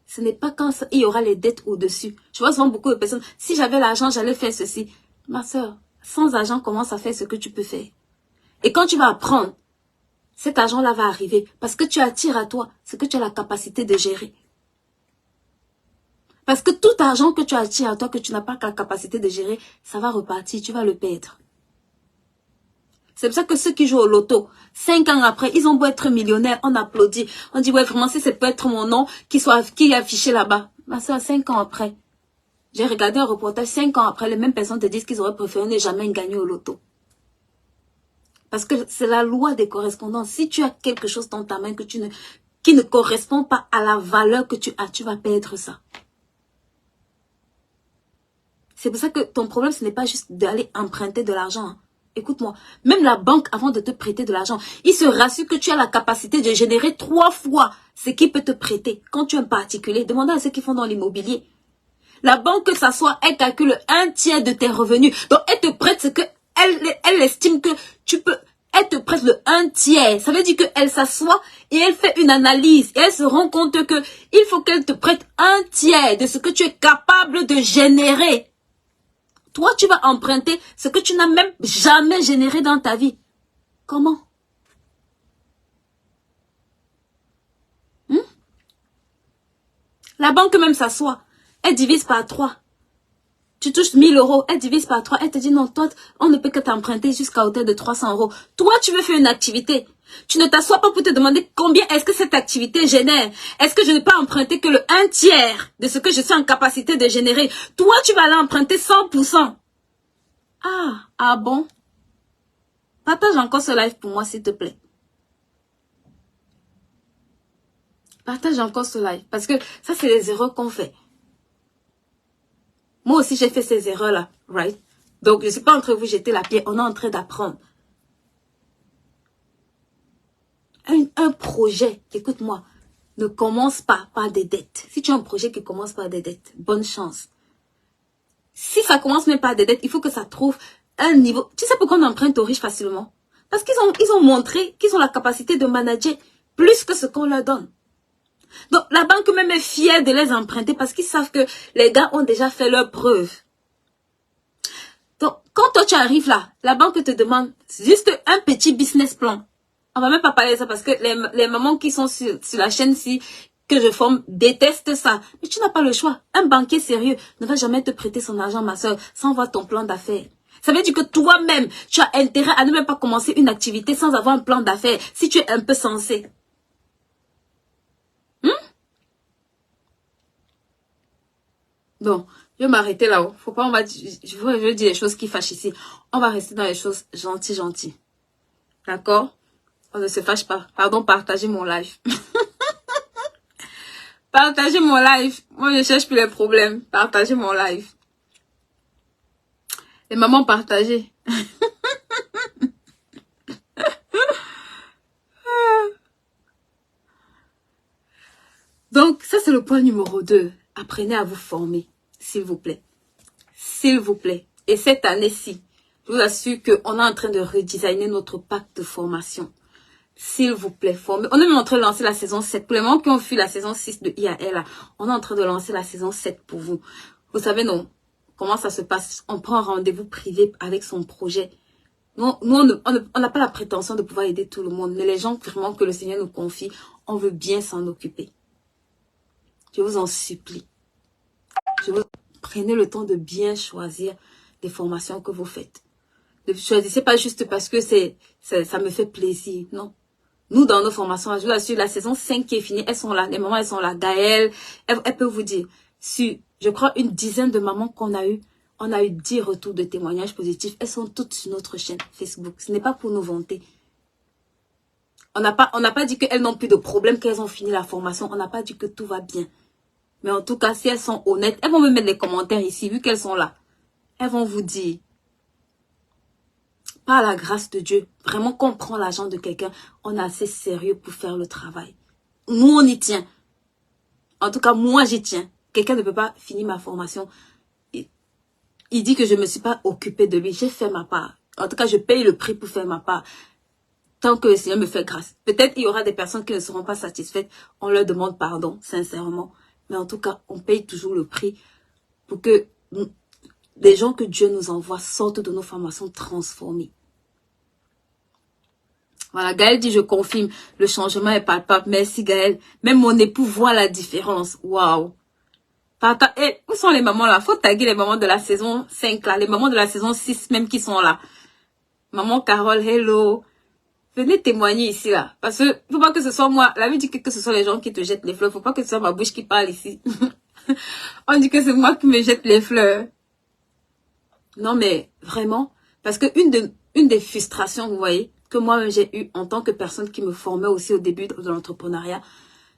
ce n'est pas quand il y aura les dettes au-dessus. Je vois souvent beaucoup de personnes, si j'avais l'argent, j'allais faire ceci. Ma soeur, sans argent, commence à faire ce que tu peux faire. Et quand tu vas apprendre, cet argent-là va arriver. Parce que tu attires à toi ce que tu as la capacité de gérer. Parce que tout argent que tu attires à toi, que tu n'as pas la capacité de gérer, ça va repartir, tu vas le perdre. C'est pour ça que ceux qui jouent au loto, 5 ans après, ils ont beau être millionnaires, on applaudit. On dit, ouais, vraiment, si ça peut être mon nom qui est affiché là-bas. Ma soeur, 5 ans après, J'ai regardé un reportage 5 ans après, les mêmes personnes te disent qu'ils auraient préféré ne jamais gagner au loto. Parce que c'est la loi des correspondances. Si tu as quelque chose dans ta main qui ne correspond pas à la valeur que tu as, tu vas perdre ça. C'est pour ça que ton problème, ce n'est pas juste d'aller emprunter de l'argent. Hein. Écoute-moi, même la banque, avant de te prêter de l'argent, il se rassure que tu as la capacité de générer 3 fois ce qu'il peut te prêter. Quand tu es un particulier, demandez à ceux qui font dans l'immobilier. La banque, que ça soit, elle calcule 1/3 de tes revenus. Donc, elle te prête ce que elle estime que tu peux. Elle te prête le 1/3. Ça veut dire qu'elle s'assoit et elle fait une analyse. Et elle se rend compte que il faut qu'elle te prête 1/3 de ce que tu es capable de générer. Toi, tu vas emprunter ce que tu n'as même jamais généré dans ta vie. Comment? La banque même s'assoit. Elle divise par 3. Tu touches 1000 euros, elle divise par 3. Elle te dit non, toi, on ne peut que t'emprunter jusqu'à hauteur de 300 euros. Toi, tu veux faire une activité. Tu ne t'assois pas pour te demander combien est-ce que cette activité génère. Est-ce que je ne peux emprunter que le 1/3 de ce que je suis en capacité de générer. Toi, tu vas aller emprunter 100%. Ah bon? Partage encore ce live pour moi, s'il te plaît. Partage encore ce live. Parce que ça, c'est les erreurs qu'on fait. Moi aussi, j'ai fait ces erreurs-là, right? Donc, je ne suis pas en train de vous jeter la pierre. On est en train d'apprendre. Un projet, écoute-moi, ne commence pas par des dettes. Si tu as un projet qui commence par des dettes, bonne chance. Si ça commence même par des dettes, il faut que ça trouve un niveau. Tu sais pourquoi on emprunte aux riches facilement? Parce qu'ils ont montré qu'ils ont la capacité de manager plus que ce qu'on leur donne. Donc, la banque même est fière de les emprunter parce qu'ils savent que les gars ont déjà fait leurs preuves. Donc, quand toi tu arrives là, la banque te demande juste un petit business plan. On va même pas parler de ça parce que les mamans qui sont sur la chaîne-ci que je forme détestent ça. Mais tu n'as pas le choix. Un banquier sérieux ne va jamais te prêter son argent, ma soeur, sans voir ton plan d'affaires. Ça veut dire que toi-même, tu as intérêt à ne même pas commencer une activité sans avoir un plan d'affaires, si tu es un peu sensé. Bon, je vais m'arrêter là-haut. Faut pas, je veux dire les choses qui fâchent ici. On va rester dans les choses gentilles. D'accord? On ne se fâche pas. Pardon, partagez mon live. Partagez mon live. Moi, je cherche plus les problèmes. Partagez mon live. Les mamans, partagez. Donc, ça, c'est le point numéro 2. Apprenez à vous former, s'il vous plaît. S'il vous plaît. Et cette année-ci, je vous assure qu'on est en train de redesigner notre pack de formation. S'il vous plaît, formez. On est même en train de lancer la saison 7. Pour les gens qui ont fait la saison 6 de IAL, on est en train de lancer la saison 7 pour vous. Vous savez, non, comment ça se passe? On prend un rendez-vous privé avec son projet. Nous, on n'a pas la prétention de pouvoir aider tout le monde. Mais les gens vraiment que le Seigneur nous confie, on veut bien s'en occuper. Je vous en supplie. Prenez le temps de bien choisir les formations que vous faites. Ne choisissez pas juste parce que ça me fait plaisir. Non. Nous, dans nos formations, je vous assure, la saison 5 qui est finie, elles sont là. Les mamans, elles sont là. Gaëlle, elle peut vous dire. Sur, je crois, une dizaine de mamans qu'on a eu, on a eu 10 retours de témoignages positifs. Elles sont toutes sur notre chaîne Facebook. Ce n'est pas pour nous vanter. On n'a pas dit qu'elles n'ont plus de problème, qu'elles ont fini la formation. On n'a pas dit que tout va bien. Mais en tout cas, si elles sont honnêtes, elles vont me mettre les commentaires ici, vu qu'elles sont là. Elles vont vous dire, par la grâce de Dieu, vraiment qu'on prend l'argent de quelqu'un, on est assez sérieux pour faire le travail. Nous, on y tient. En tout cas, moi, j'y tiens. Quelqu'un ne peut pas finir ma formation. Il dit que je ne me suis pas occupée de lui. J'ai fait ma part. En tout cas, je paye le prix pour faire ma part. Tant que le Seigneur me fait grâce. Peut-être il y aura des personnes qui ne seront pas satisfaites. On leur demande pardon, sincèrement. Mais en tout cas, on paye toujours le prix pour que les gens que Dieu nous envoie sortent de nos formations transformées. Voilà, Gaël dit, je confirme, le changement est palpable. Merci Gaël. Même mon époux voit la différence. Waouh. Où sont les mamans là? Faut taguer les mamans de la saison 5 là. Les mamans de la saison 6 même qui sont là. Maman Carole, hello. Venez témoigner ici là. Parce que faut pas que ce soit moi. La vie dit que ce soit les gens qui te jettent les fleurs. Faut pas que ce soit ma bouche qui parle ici. On dit que c'est moi qui me jette les fleurs. Non, mais vraiment, parce que une des frustrations, vous voyez, que moi j'ai eu en tant que personne qui me formait aussi au début de l'entrepreneuriat,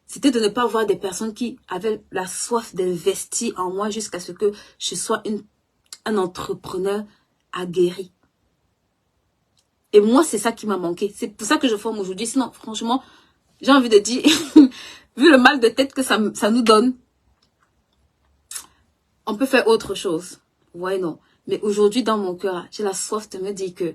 c'était de ne pas voir des personnes qui avaient la soif d'investir en moi jusqu'à ce que je sois un entrepreneur aguerri. Et moi, c'est ça qui m'a manqué. C'est pour ça que je forme aujourd'hui. Sinon, franchement, j'ai envie de dire, vu le mal de tête que ça nous donne, on peut faire autre chose. Ouais, non. Mais aujourd'hui, dans mon cœur, j'ai la soif de me dire que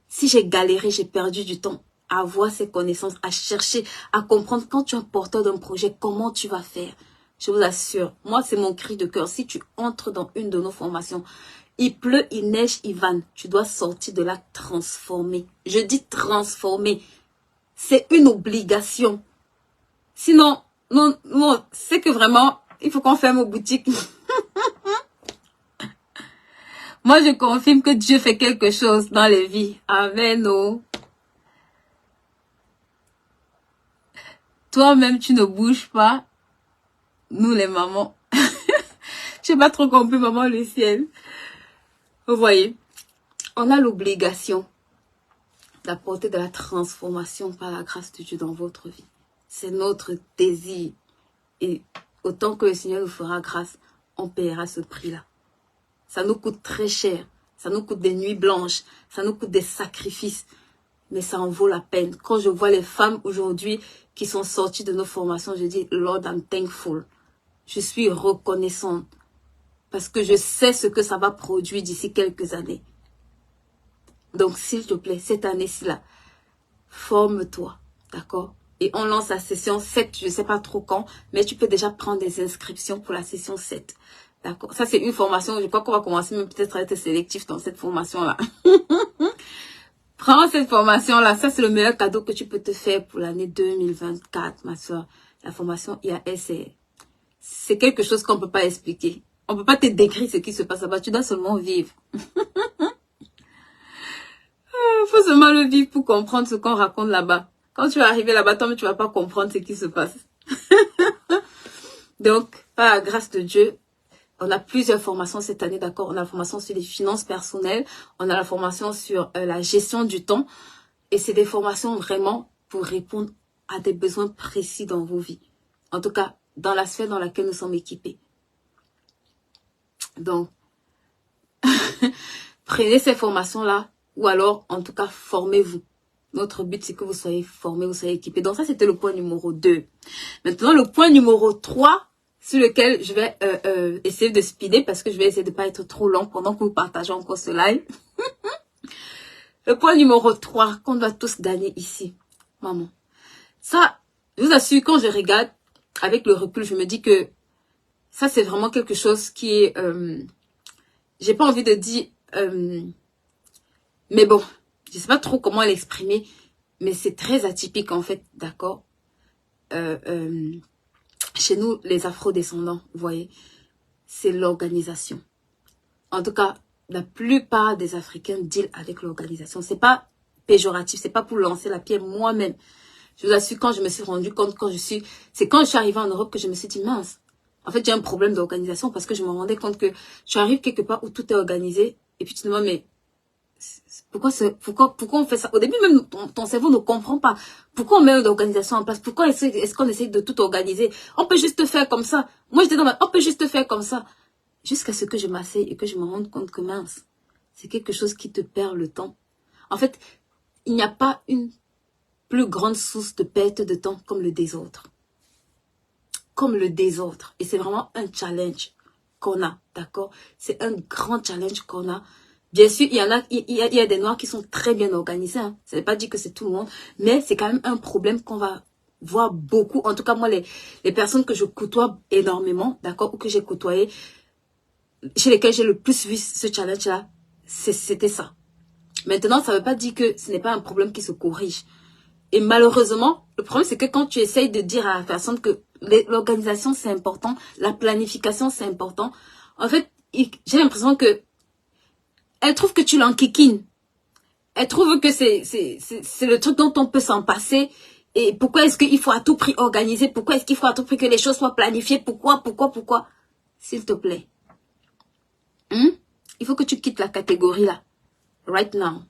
si j'ai galéré, j'ai perdu du temps à avoir ces connaissances, à chercher, à comprendre quand tu es un porteur d'un projet, comment tu vas faire. Je vous assure, moi, c'est mon cri de cœur. Si tu entres dans une de nos formations, il pleut, il neige, il vanne, tu dois sortir de là transformé. Je dis transformé. C'est une obligation. Sinon, non, c'est que vraiment, il faut qu'on ferme aux boutiques. Moi, je confirme que Dieu fait quelque chose dans les vies. Amen, oh. Toi-même, tu ne bouges pas. Nous, les mamans. Je n'ai pas trop compris, maman Lucienne. Vous voyez, on a l'obligation d'apporter de la transformation par la grâce de Dieu dans votre vie. C'est notre désir. Et autant que le Seigneur nous fera grâce, on paiera ce prix-là. Ça nous coûte très cher. Ça nous coûte des nuits blanches. Ça nous coûte des sacrifices. Mais ça en vaut la peine. Quand je vois les femmes aujourd'hui qui sont sorties de nos formations, je dis, Lord, I'm thankful. Je suis reconnaissante. Parce que je sais ce que ça va produire d'ici quelques années. Donc, s'il te plaît, cette année-ci là, forme-toi. D'accord? Et on lance la session 7, je ne sais pas trop quand, mais tu peux déjà prendre des inscriptions pour la session 7. D'accord? Ça, c'est une formation, je crois qu'on va commencer même peut-être à être sélectif dans cette formation-là. Prends cette formation-là, ça c'est le meilleur cadeau que tu peux te faire pour l'année 2024, ma soeur. La formation IAS, c'est quelque chose qu'on ne peut pas expliquer. On ne peut pas te décrire ce qui se passe là-bas, tu dois seulement vivre. Il faut seulement le vivre pour comprendre ce qu'on raconte là-bas. Quand tu vas arriver là-bas, toi, tu ne vas pas comprendre ce qui se passe. Donc, par la grâce de Dieu, on a plusieurs formations cette année, d'accord? On a la formation sur les finances personnelles, on a la formation sur la gestion du temps. Et c'est des formations vraiment pour répondre à des besoins précis dans vos vies. En tout cas, dans la sphère dans laquelle nous sommes équipés. Donc, prenez ces formations-là, ou alors, en tout cas, formez-vous. Notre but, c'est que vous soyez formés, vous soyez équipés. Donc, ça, c'était le point numéro 2. Maintenant, le point numéro 3, sur lequel je vais essayer de speeder, parce que je vais essayer de ne pas être trop long pendant que vous partagez encore ce live. Le point numéro 3, qu'on doit tous gagner ici. Maman. Ça, je vous assure, quand je regarde, avec le recul, je me dis que ça, c'est vraiment quelque chose qui est... j'ai pas envie de dire... mais bon, je sais pas trop comment l'exprimer, mais c'est très atypique en fait, d'accord? Chez nous, les afro-descendants, vous voyez, c'est l'organisation. En tout cas, la plupart des Africains deal avec l'organisation. C'est pas péjoratif, c'est pas pour lancer la pierre moi-même. Je vous assure, quand je me suis rendu compte, c'est quand je suis arrivée en Europe que je me suis dit, mince, en fait, j'ai un problème d'organisation parce que je me rendais compte que tu arrives quelque part où tout est organisé et puis tu te demandes, mais pourquoi on fait ça? Au début, même ton cerveau ne comprend pas. Pourquoi on met l'organisation en place? Pourquoi est-ce qu'on essaie de tout organiser? On peut juste faire comme ça. Moi, j'étais on peut juste faire comme ça. Jusqu'à ce que je m'asseye et que je me rende compte que mince, c'est quelque chose qui te perd le temps. En fait, il n'y a pas une plus grande source de perte de temps comme le désordre. Comme le désordre. Et c'est vraiment un challenge qu'on a, d'accord? C'est un grand challenge qu'on a. Bien sûr, il y a des Noirs qui sont très bien organisés. Hein. Ça ne veut pas dire que c'est tout le monde, mais c'est quand même un problème qu'on va voir beaucoup. En tout cas, moi, les personnes que je côtoie énormément, d'accord, ou que j'ai côtoyées, chez lesquelles j'ai le plus vu ce challenge-là, c'était ça. Maintenant, ça ne veut pas dire que ce n'est pas un problème qui se corrige. Et malheureusement, le problème, c'est que quand tu essayes de dire à la personne que l'organisation, c'est important, la planification, c'est important, en fait, j'ai l'impression que elle trouve que tu l'enquiquines. Elle trouve que c'est le truc dont on peut s'en passer. Et pourquoi est-ce qu'il faut à tout prix organiser? Pourquoi est-ce qu'il faut à tout prix que les choses soient planifiées? Pourquoi? s'il te plaît. Il faut que tu quittes la catégorie là. Right now.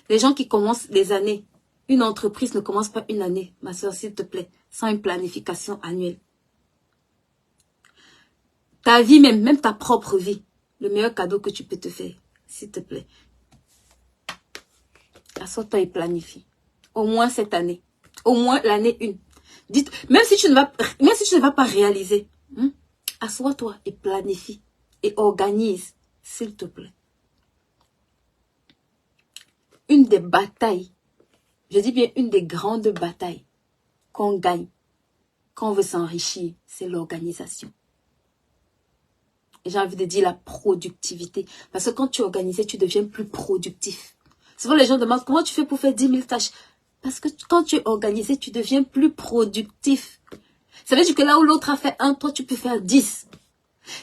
Les gens qui commencent des années. Une entreprise ne commence pas une année, ma soeur, s'il te plaît, sans une planification annuelle. Ta vie même ta propre vie. Le meilleur cadeau que tu peux te faire, s'il te plaît. Assois-toi et planifie. Au moins cette année. Au moins l'année 1. Dites, même si tu ne vas pas réaliser, assois-toi et planifie. Et organise, s'il te plaît. Une des batailles, je dis bien une des grandes batailles qu'on gagne quand on veut s'enrichir, c'est l'organisation. Et j'ai envie de dire la productivité. Parce que quand tu es organisé, tu deviens plus productif. Souvent les gens demandent comment tu fais pour faire 10 000 tâches. Parce que quand tu es organisé, tu deviens plus productif. Ça veut dire que là où l'autre a fait 1, toi tu peux faire 10.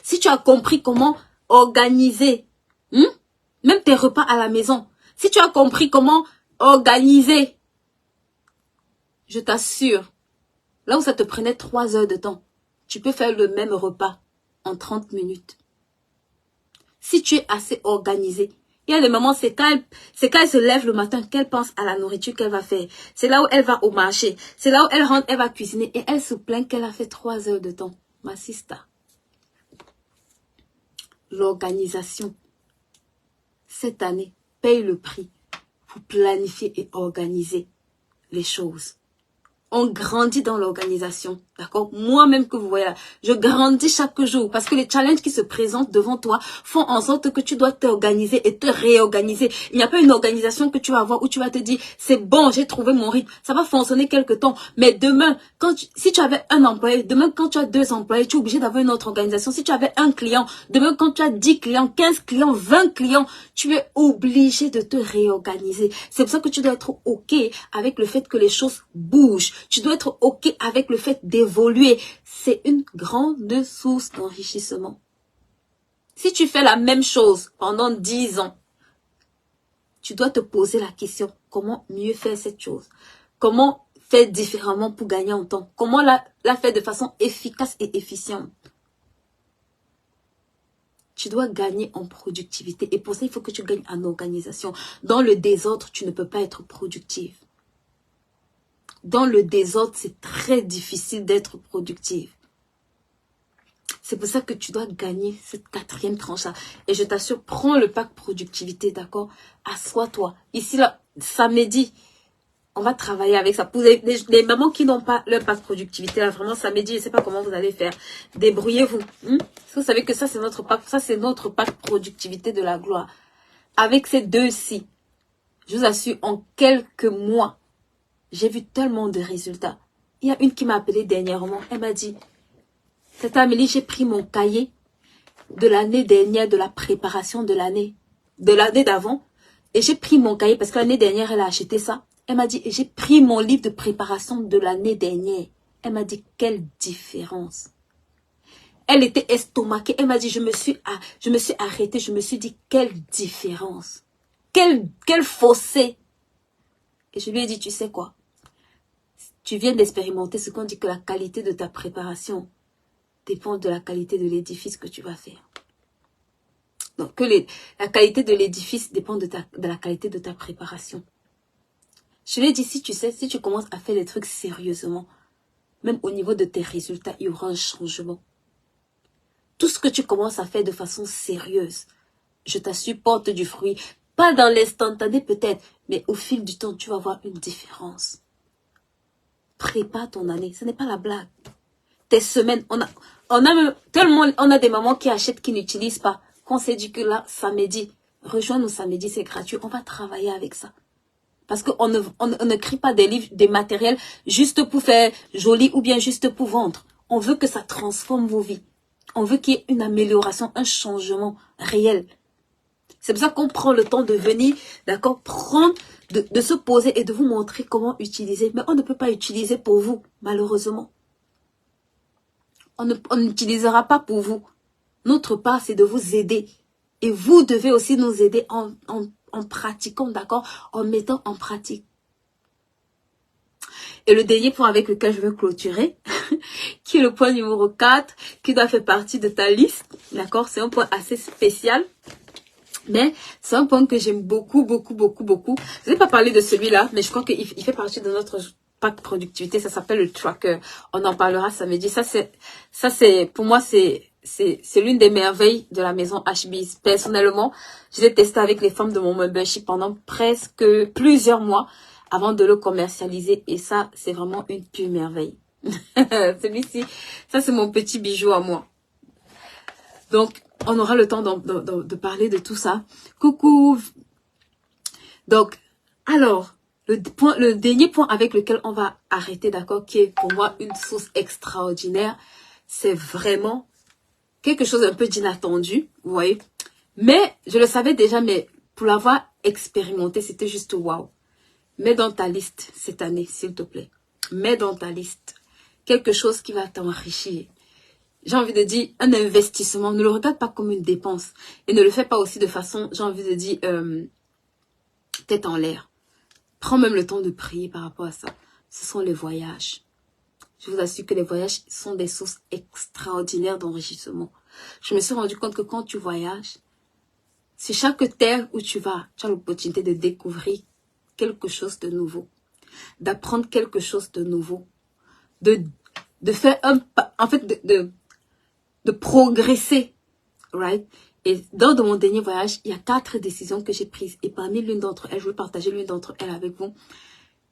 Si tu as compris comment organiser, même tes repas à la maison, si tu as compris comment organiser, je t'assure, là où ça te prenait 3 heures de temps, tu peux faire le même repas en 30 minutes. Si tu es assez organisé, il y a des moments, c'est quand elle se lève le matin qu'elle pense à la nourriture qu'elle va faire. C'est là où elle va au marché. C'est là où elle rentre, elle va cuisiner et elle se plaint qu'elle a fait 3 heures de temps. Ma sista. L'organisation, cette année, paye le prix pour planifier et organiser les choses. On grandit dans l'organisation, d'accord? Moi-même que vous voyez là, je grandis chaque jour parce que les challenges qui se présentent devant toi font en sorte que tu dois t'organiser et te réorganiser. Il n'y a pas une organisation que tu vas avoir où tu vas te dire, c'est bon, j'ai trouvé mon rythme. Ça va fonctionner quelque temps, mais demain, si tu avais un employé, demain quand tu as 2 employés, tu es obligé d'avoir une autre organisation. Si tu avais un client, demain quand tu as 10 clients, 15 clients, 20 clients, tu es obligé de te réorganiser. C'est pour ça que tu dois être OK avec le fait que les choses bougent. Tu dois être OK avec le fait d'évoluer. C'est une grande source d'enrichissement. Si tu fais la même chose pendant 10 ans, tu dois te poser la question, comment mieux faire cette chose? Comment faire différemment pour gagner en temps? Comment la faire de façon efficace et efficiente? Tu dois gagner en productivité. Et pour ça, il faut que tu gagnes en organisation. Dans le désordre, tu ne peux pas être productive. Dans le désordre, c'est très difficile d'être productive. C'est pour ça que tu dois gagner cette 4e tranche-là. Et je t'assure, prends le pack productivité, d'accord? Assois-toi. Ici, là, samedi, on va travailler avec ça. Pour les mamans qui n'ont pas leur pack productivité, là, vraiment, samedi, je ne sais pas comment vous allez faire. Débrouillez-vous. Vous savez que ça, c'est notre pack productivité de la gloire. Avec ces 2-ci, je vous assure, en quelques mois, j'ai vu tellement de résultats. Il y a une qui m'a appelé dernièrement. Elle m'a dit, c'est Amélie, j'ai pris mon cahier de l'année dernière, de la préparation de l'année d'avant. Et j'ai pris mon cahier parce que l'année dernière, elle a acheté ça. Elle m'a dit, j'ai pris mon livre de préparation de l'année dernière. Elle m'a dit, quelle différence. Elle était estomaquée. Elle m'a dit, je me suis arrêtée. Je me suis dit, quelle différence. Quel fossé. Et je lui ai dit, tu sais quoi? Tu viens d'expérimenter ce qu'on dit que la qualité de ta préparation dépend de la qualité de l'édifice que tu vas faire. Donc, la qualité de l'édifice dépend de la qualité de ta préparation. Je lui ai dit, si tu commences à faire les trucs sérieusement, même au niveau de tes résultats, il y aura un changement. Tout ce que tu commences à faire de façon sérieuse, je t'assure, porte du fruit. Pas dans l'instantané peut-être, mais au fil du temps, tu vas voir une différence. Prépare ton année, ce n'est pas la blague. Tes semaines, on a des mamans qui achètent, qui n'utilisent pas. Qu'on s'est dit que là, samedi, rejoins-nous samedi, c'est gratuit. On va travailler avec ça. Parce qu'on ne crée pas des livres, des matériels juste pour faire joli ou bien juste pour vendre. On veut que ça transforme vos vies. On veut qu'il y ait une amélioration, un changement réel. C'est pour ça qu'on prend le temps de venir, d'accord, de se poser et de vous montrer comment utiliser. Mais on ne peut pas utiliser pour vous, malheureusement. On n'utilisera pas pour vous. Notre part, c'est de vous aider. Et vous devez aussi nous aider en pratiquant, d'accord, en mettant en pratique. Et le dernier point avec lequel je veux clôturer, qui est le point numéro 4, qui doit faire partie de ta liste. D'accord? C'est un point assez spécial. Mais c'est un point que j'aime beaucoup, beaucoup, beaucoup, beaucoup. Je n'ai pas parlé de celui-là, mais je crois qu'il fait partie de notre pack productivité. Ça s'appelle le tracker. On en parlera samedi. Ça c'est, pour moi, c'est l'une des merveilles de la maison HB's. Personnellement, je l'ai testé avec les femmes de mon membership pendant presque plusieurs mois avant de le commercialiser. Et ça, c'est vraiment une pure merveille. Celui-ci, ça c'est mon petit bijou à moi. Donc, on aura le temps de parler de tout ça. Coucou. Donc, alors, le dernier point avec lequel on va arrêter, d'accord, qui est pour moi une source extraordinaire, c'est vraiment quelque chose un peu d'inattendu, vous voyez. Mais, je le savais déjà, mais pour l'avoir expérimenté, c'était juste waouh. Mets dans ta liste cette année, s'il te plaît. Mets dans ta liste quelque chose qui va t'enrichir. J'ai envie de dire, un investissement, ne le regarde pas comme une dépense. Et ne le fais pas aussi de façon, j'ai envie de dire, tête en l'air. Prends même le temps de prier par rapport à ça. Ce sont les voyages. Je vous assure que les voyages sont des sources extraordinaires d'enrichissement. Je me suis rendu compte que quand tu voyages, c'est chaque terre où tu vas, tu as l'opportunité de découvrir quelque chose de nouveau. D'apprendre quelque chose de nouveau. De faire un pas, en fait, de progresser, right? Et lors de mon dernier voyage, il y a 4 décisions que j'ai prises. Et parmi l'une d'entre elles, je vais partager l'une d'entre elles avec vous.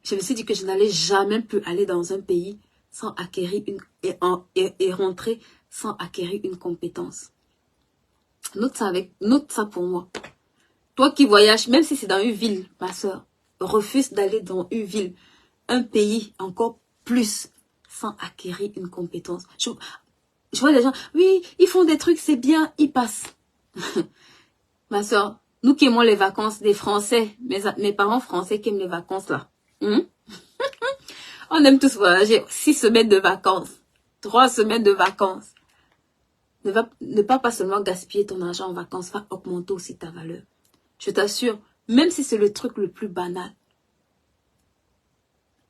Je me suis dit que je n'allais jamais plus aller dans un pays sans acquérir et rentrer sans acquérir une compétence. Note ça pour moi. Toi qui voyages, même si c'est dans une ville, ma soeur, refuse d'aller dans une ville, un pays encore plus sans acquérir une compétence. Je vois les gens, oui, ils font des trucs, c'est bien, ils passent. Ma soeur, nous qui aimons les vacances, des Français, mes parents français qui aiment les vacances là. On aime tous voyager, 6 semaines de vacances, 3 semaines de vacances. Ne pas seulement gaspiller ton argent en vacances, va augmenter aussi ta valeur. Je t'assure, même si c'est le truc le plus banal,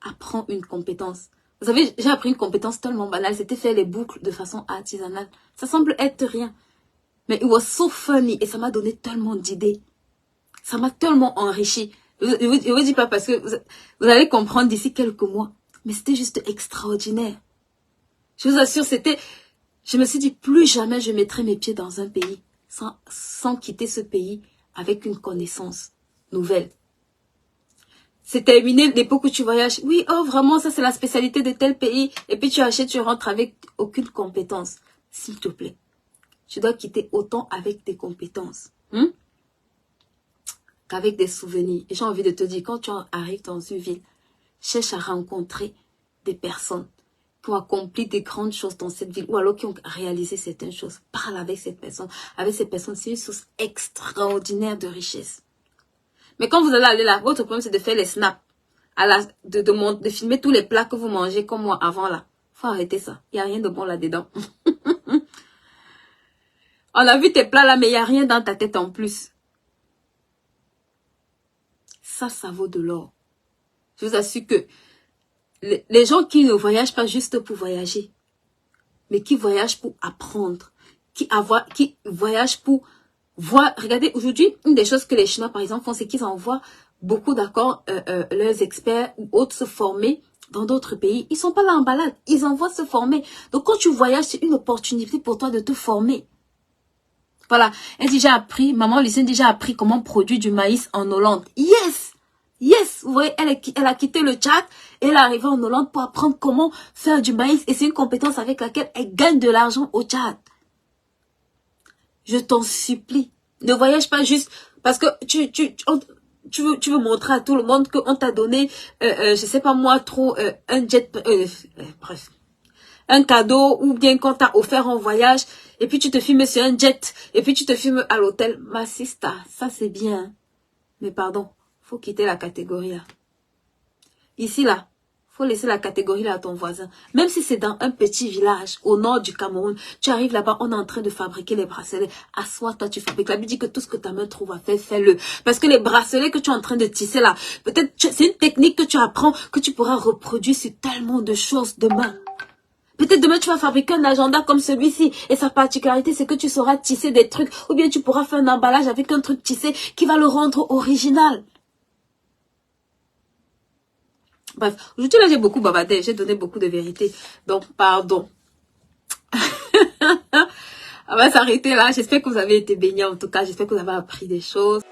apprends une compétence. Vous savez, j'ai appris une compétence tellement banale, c'était faire les boucles de façon artisanale. Ça semble être rien. Mais it was so funny et ça m'a donné tellement d'idées. Ça m'a tellement enrichi. Je vous dis pas parce que vous allez comprendre d'ici quelques mois. Mais c'était juste extraordinaire. Je vous assure, je me suis dit, plus jamais je mettrai mes pieds dans un pays sans quitter ce pays avec une connaissance nouvelle. C'est terminé l'époque où tu voyages. Oui, oh vraiment, ça c'est la spécialité de tel pays. Et puis tu achètes, tu rentres avec aucune compétence. S'il te plaît. Tu dois quitter autant avec des compétences. Qu'avec des souvenirs. Et j'ai envie de te dire, quand tu arrives dans une ville, cherche à rencontrer des personnes qui ont accompli des grandes choses dans cette ville ou alors qui ont réalisé certaines choses. Parle avec cette personne. Avec ces personnes, c'est une source extraordinaire de richesse. Mais quand vous allez aller là, votre problème c'est de faire les snaps. De filmer tous les plats que vous mangez comme moi avant là. Faut arrêter ça. Il n'y a rien de bon là-dedans. On a vu tes plats là, mais il n'y a rien dans ta tête en plus. Ça vaut de l'or. Je vous assure que les gens qui ne voyagent pas juste pour voyager, mais qui voyagent pour apprendre, qui voyagent pour voir. Regardez, aujourd'hui, une des choses que les Chinois, par exemple, font, c'est qu'ils envoient beaucoup, d'accord, leurs experts ou autres se former dans d'autres pays. Ils sont pas là en balade, ils envoient se former. Donc, quand tu voyages, c'est une opportunité pour toi de te former. Voilà, elle a déjà appris, maman Lucien a déjà appris comment produire du maïs en Hollande. Yes! Yes! Vous voyez, elle a quitté le Tchad et elle est arrivée en Hollande pour apprendre comment faire du maïs. Et c'est une compétence avec laquelle elle gagne de l'argent au Tchad. Je t'en supplie. Ne voyage pas juste parce que tu veux montrer à tout le monde qu'on t'a donné, je sais pas moi, trop, un jet, bref. Un cadeau ou bien qu'on t'a offert en voyage et puis tu te filmes sur un jet et puis tu te filmes à l'hôtel. Ma sista, ça c'est bien. Mais pardon, faut quitter la catégorie là. Ici là, faut laisser la catégorie là à ton voisin. Même si c'est dans un petit village au nord du Cameroun, tu arrives là-bas, on est en train de fabriquer les bracelets. Assois-toi, tu fabriques. La Bible dit que tout ce que ta main trouve à faire, fais-le. Parce que les bracelets que tu es en train de tisser là, peut-être c'est une technique que tu apprends, que tu pourras reproduire sur tellement de choses demain. Peut-être demain, tu vas fabriquer un agenda comme celui-ci. Et sa particularité, c'est que tu sauras tisser des trucs. Ou bien tu pourras faire un emballage avec un truc tissé qui va le rendre original. Bref, aujourd'hui, là, j'ai beaucoup bavardé. J'ai donné beaucoup de vérité. Donc, pardon. On va s'arrêter là. J'espère que vous avez été baignés en tout cas. J'espère que vous avez appris des choses.